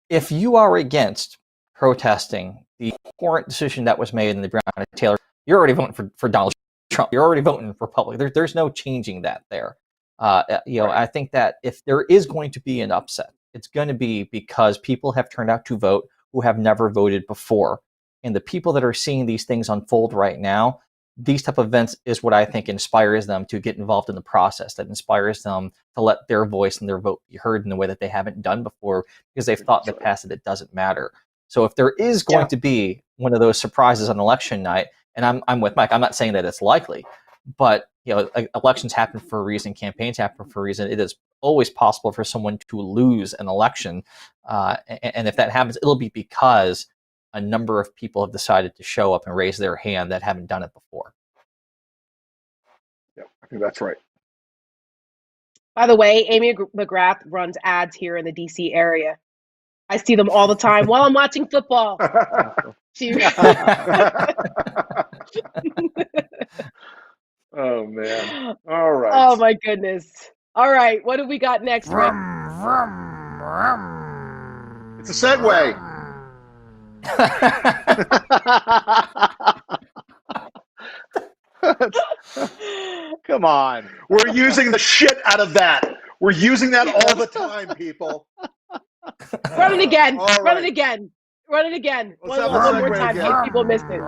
if you are against protesting the current decision that was made in the Brown and Taylor, you're already voting for Donald Trump. You're already voting Republican. There's no changing that there. I think that if there is going to be an upset, it's going to be because people have turned out to vote who have never voted before. And the people that are seeing these things unfold right now, these type of events is what I think inspires them to get involved in the process, that inspires them to let their voice and their vote be heard in a way that they haven't done before because they've thought in the past that it doesn't matter. So if there is going to be one of those surprises on election night, and I'm with Mike, I'm not saying that it's likely, but elections happen for a reason, campaigns happen for a reason. It is always possible for someone to lose an election. And if that happens, it'll be because a number of people have decided to show up and raise their hand that haven't done it before. Yeah, I think that's right. By the way, Amy McGrath runs ads here in the DC area. I see them all the time while I'm watching football. Oh, man. All right. Oh, my goodness. All right. What do we got next, Rick? It's a segue. Come on. We're using the shit out of that. We're using that all the time, people. Run it again. All Run right. it again. Run it again. Let's One have a more segue time. again. People missed it.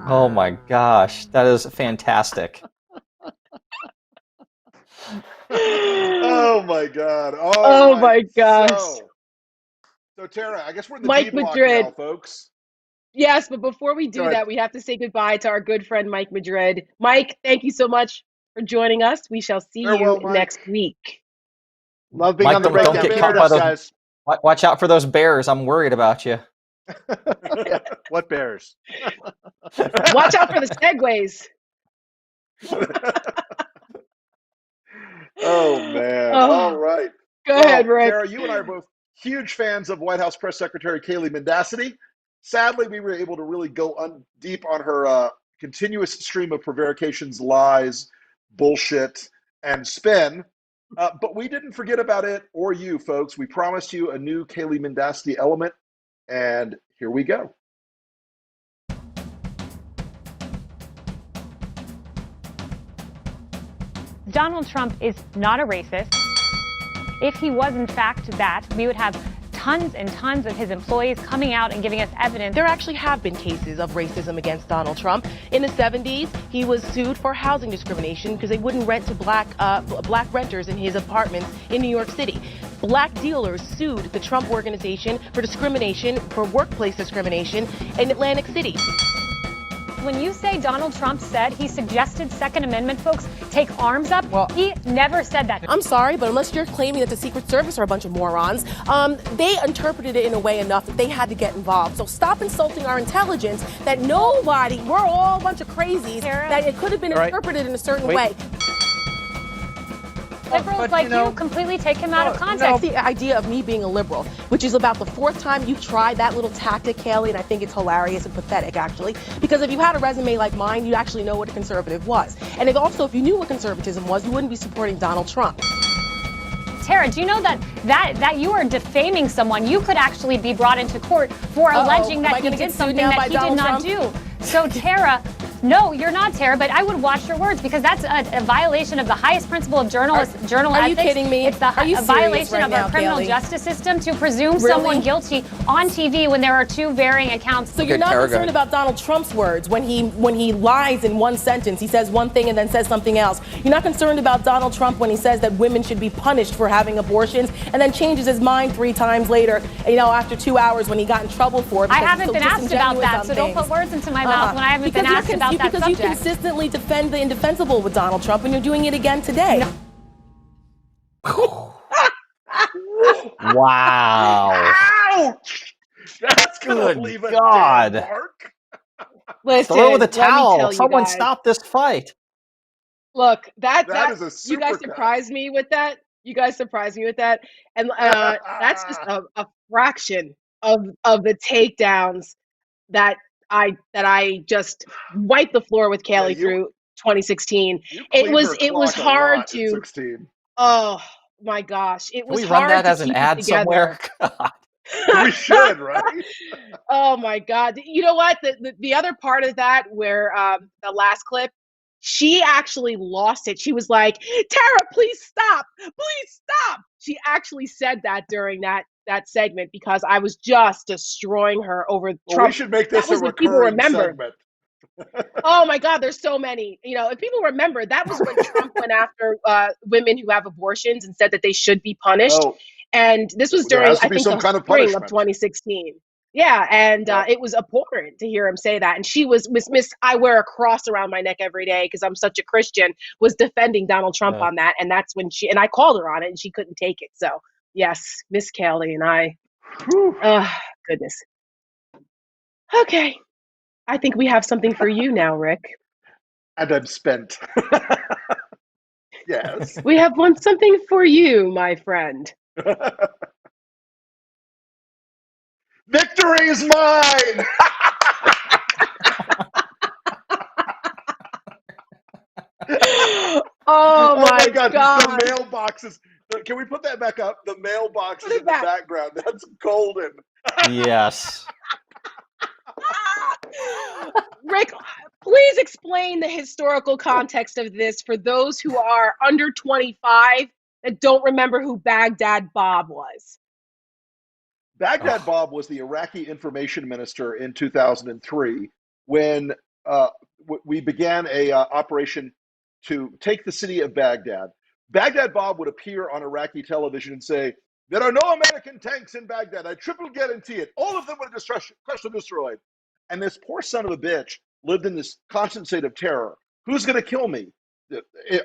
Oh my gosh, that is fantastic. Oh my God. Oh my gosh. So Tara, I guess we're in the Mike D block Madrid. now, folks. Yes, but before we do that, we have to say goodbye to our good friend Mike Madrid. Mike, thank you so much for joining us. We shall see you next week. Love being Mike, on the don't breakdown. get caught by those, guys. watch out for those bears. I'm worried about you. What bears? Watch out for the segues. Oh man. Oh. All right. Go ahead, Rick. Tara, you and I are both huge fans of White House Press Secretary Kayleigh Mendacity. Sadly, we were able to really go deep on her continuous stream of prevarications, lies, bullshit, and spin. But we didn't forget about it or you, folks. We promised you a new Kayleigh Mendacity element, and here we go. Donald Trump is not a racist. If he was in fact that, we would have tons and tons of his employees coming out and giving us evidence. There actually have been cases of racism against Donald Trump. In the 70s, he was sued for housing discrimination because they wouldn't rent to black renters in his apartments in New York City. Black dealers sued the Trump Organization for discrimination, for workplace discrimination in Atlantic City. When you say Donald Trump said he suggested Second Amendment folks take arms up, he never said that. I'm sorry, but unless you're claiming that the Secret Service are a bunch of morons, they interpreted it in a way enough that they had to get involved. So stop insulting our intelligence that we're all a bunch of crazies, that it could have been interpreted in a certain way. Liberals like you completely take him out of context. The idea of me being a liberal, which is about the fourth time you've tried that little tactic, Kayleigh, and I think it's hilarious and pathetic, actually. Because if you had a resume like mine, you actually know what a conservative was. And if you knew what conservatism was, you wouldn't be supporting Donald Trump. Tara, do you know that you are defaming someone? You could actually be brought into court for alleging that he did something that he did not do. So, Tara, No, you're not, Tara, but I would watch your words because that's a violation of the highest principle of journal ethics. Are you kidding me? It's a violation right of now, our criminal Kelly? justice system to presume someone guilty on TV when there are two varying accounts. So you're not concerned about Donald Trump's words when he lies in one sentence. He says one thing and then says something else. You're not concerned about Donald Trump when he says that women should be punished for having abortions and then changes his mind 3 times later, after 2 hours when he got in trouble for it. I haven't been asked about that, so don't put words into my mouth when I haven't been asked about that subject. Because you consistently defend the indefensible with Donald Trump, and you're doing it again today. Wow. Ouch! That's gonna Good leave a God. dead mark. Listen, Throw the let me towel. tell you Someone guys. stop this fight. Look, That is a you guys supercut. surprised me with that. You guys surprised me with that, and that's just a fraction of the takedowns that I just wiped the floor with Kaylee through 2016. It was hard to. 16. Oh my gosh, it Can was we run hard that to as an keep it ad together. somewhere? We should, right? Oh my God! You know what? The other part of that, where the last clip, she actually lost it. She was like, "Tara, please stop! Please stop!" She actually said that during that segment because I was just destroying her over Well, Trump. we should make this That was a what people recurring remember. segment. Oh my God, there's so many. If people remember, that was when Trump went after women who have abortions and said that they should be punished. Oh, And this was there during, has to I be think, some the kind of spring of punishment. 2016. Yeah, and it was abhorrent to hear him say that. And she was Miss I wear a cross around my neck every day because I'm such a Christian, was defending Donald Trump on that. And that's when I called her on it and she couldn't take it. So yes, Miss Kelly and I, goodness. Okay, I think we have something for you now, Rick. And I'm spent. Yes. We have something for you, my friend. Victory is mine! Oh my God. The mailboxes. Can we put that back up? The mailboxes in the background. That's golden. Yes. Rick, please explain the historical context of this for those who are under 25 that don't remember who Baghdad Bob was. Baghdad Bob was the Iraqi information minister in 2003 when we began a operation to take the city of Baghdad. Baghdad Bob would appear on Iraqi television and say, "There are no American tanks in Baghdad. I triple guarantee it. All of them were crushed and destroyed." And this poor son of a bitch lived in this constant state of terror. Who's going to kill me?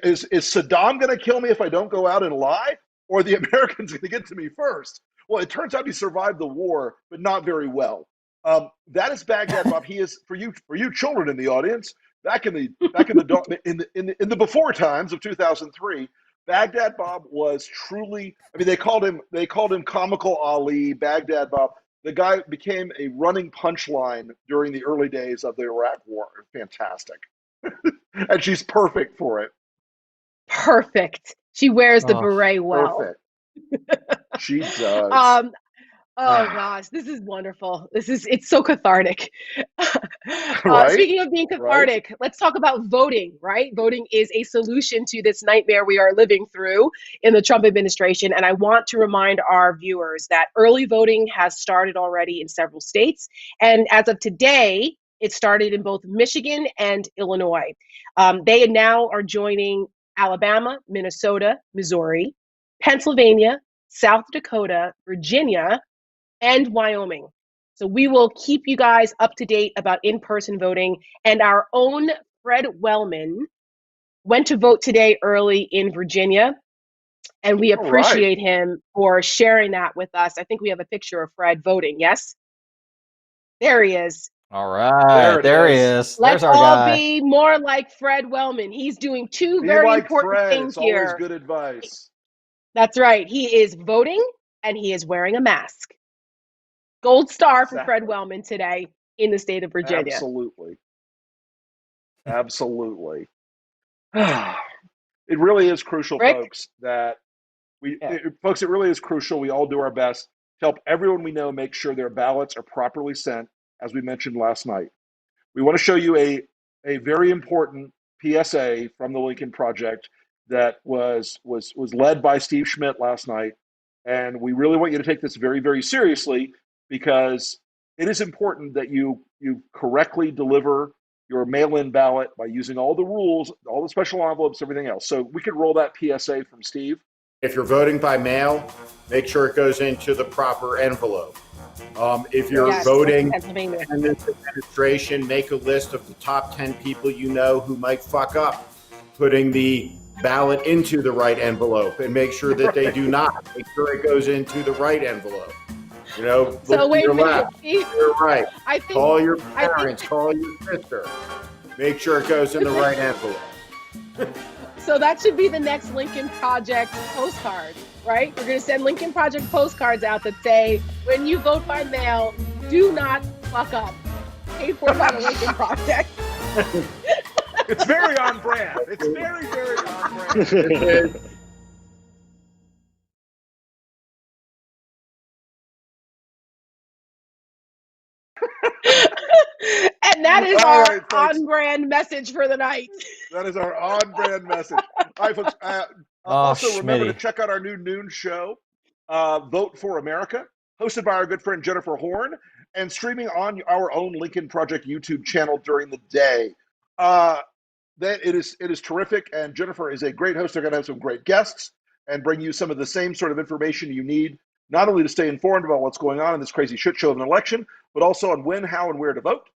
Is Saddam going to kill me if I don't go out and lie? Or are the Americans going to get to me first? Well, it turns out he survived the war, but not very well. That is Baghdad Bob. He is for you children in the audience. Back in the before times of 2003, Baghdad Bob was truly. I mean, they called him Comical Ali. Baghdad Bob. The guy became a running punchline during the early days of the Iraq War. Fantastic, and she's perfect for it. Perfect. She wears the beret well. Perfect. She does. Oh gosh, this is wonderful. It's so cathartic. Right? Speaking of being cathartic, let's talk about voting, right? Voting is a solution to this nightmare we are living through in the Trump administration. And I want to remind our viewers that early voting has started already in several states. And as of today, it started in both Michigan and Illinois. They now are joining Alabama, Minnesota, Missouri, Pennsylvania, South Dakota, Virginia, and Wyoming. So we will keep you guys up to date about in-person voting. And our own Fred Wellman went to vote today early in Virginia. And we appreciate him for sharing that with us. I think we have a picture of Fred voting. Yes? There he is. All right. There he is. Let's There's our all guy. be more like Fred Wellman. He's doing two Be very like important Fred. things It's always here. good advice. That's right. He is voting and he is wearing a mask. Gold star for Fred Wellman today in the state of Virginia. Absolutely. Absolutely. It really is crucial, Rick? folks, that it really is crucial we all do our best to help everyone we know make sure their ballots are properly sent, as we mentioned last night. We want to show you a very important PSA from the Lincoln Project that was led by Steve Schmidt last night. And we really want you to take this very, very seriously, because it is important that you correctly deliver your mail-in ballot by using all the rules, all the special envelopes, everything else. So we could roll that PSA from Steve. If you're voting by mail, make sure it goes into the proper envelope. If you're voting in this administration, make a list of the top 10 people you know who might fuck up putting the ballot into the right envelope, and make sure that they do not. Make sure it goes into the right envelope. You know, So look wait to a your minute, left, Steve. to your right. I think, call your parents, call your sister. Make sure it goes in the right envelope. So that should be the next Lincoln Project postcard, right? We're going to send Lincoln Project postcards out that say, when you vote by mail, do not fuck up. Paid for by the Lincoln Project. It's very on brand. It's very, very on brand. And that is All our right, folks. on-brand message for the night. That is our on-brand message. All right, folks. Also, remember to check out our new noon show, Vote for America, hosted by our good friend Jennifer Horn, and streaming on our own Lincoln Project YouTube channel during the day. That it is terrific, and Jennifer is a great host. They're going to have some great guests and bring you some of the same sort of information you need, not only to stay informed about what's going on in this crazy shit show of an election, but also on when, how, and where to vote.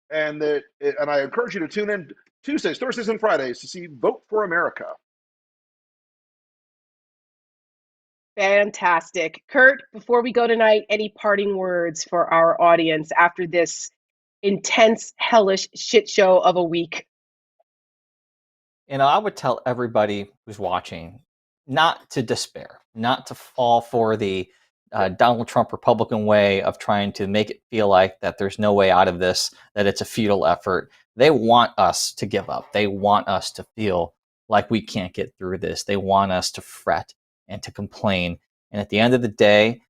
And I encourage you to tune in Tuesdays, Thursdays, and Fridays to see Vote for America. Fantastic. Kurt, before we go tonight, any parting words for our audience after this intense, hellish shit show of a week? You know, I would tell everybody who's watching not to despair, not to fall for the Donald Trump Republican way of trying to make it feel like that there's no way out of this, that it's a futile effort. They want us to give up. They want us to feel like we can't get through this. They want us to fret and to complain. And at the end of the day,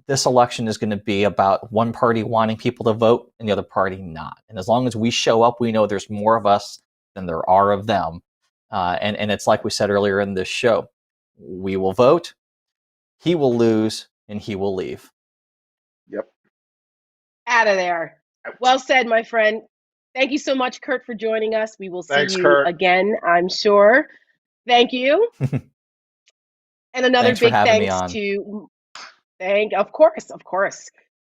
this election is going to be about one party wanting people to vote and the other party not. And as long as we show up, we know there's more of us than there are of them. And it's like we said earlier in this show, we will vote, he will lose, and he will leave. Yep. Out of there. Well said, my friend. Thank you so much, Kurt, for joining us. We will see Thanks, you Kurt. again, I'm sure. Thank you. And another Thanks for big having me thanks on. of course.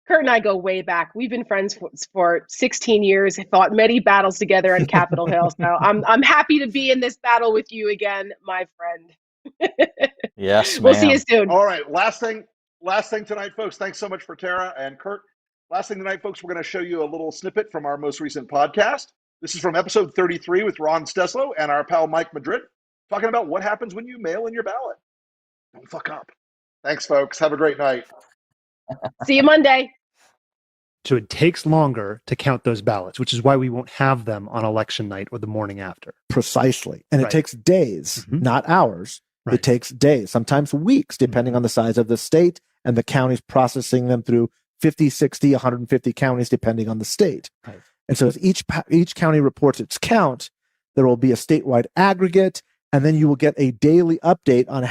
Kurt and I go way back. We've been friends for 16 years, fought many battles together on Capitol Hill. So I'm happy to be in this battle with you again, my friend. Yes, we'll see you soon. All right, last thing tonight, folks. Thanks so much for Tara and Kurt. Last thing tonight, folks, we're going to show you a little snippet from our most recent podcast. This is from episode 33 with Ron Steslow and our pal Mike Madrid, talking about what happens when you mail in your ballot. Don't fuck up. Thanks, folks. Have a great night. See you Monday. So it takes longer to count those ballots, which is why we won't have them on election night or the morning after. Precisely. And Right. it takes days, not hours. Right. It takes days, sometimes weeks, depending on the size of the state and the counties processing them through 50, 60, 150 counties, depending on the state. Right. And so as each county reports its count, there will be a statewide aggregate, and then you will get a daily update on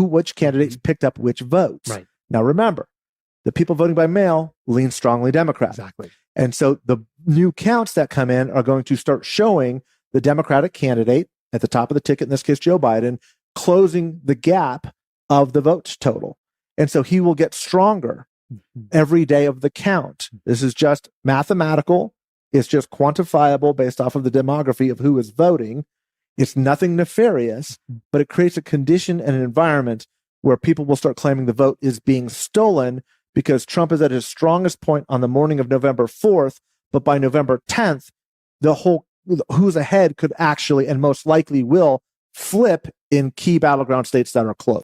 which candidates picked up which votes. Right. Now, remember, the people voting by mail lean strongly Democrat. Exactly. And so the new counts that come in are going to start showing the Democratic candidate at the top of the ticket, in this case, Joe Biden, closing the gap of the votes total. And so he will get stronger every day of the count. This is just mathematical. It's just quantifiable based off of the demography of who is voting. It's nothing nefarious, but it creates a condition and an environment where people will start claiming the vote is being stolen because Trump is at his strongest point on the morning of November 4th, but by November 10th, the whole who's ahead could actually and most likely will flip in key battleground states that are close.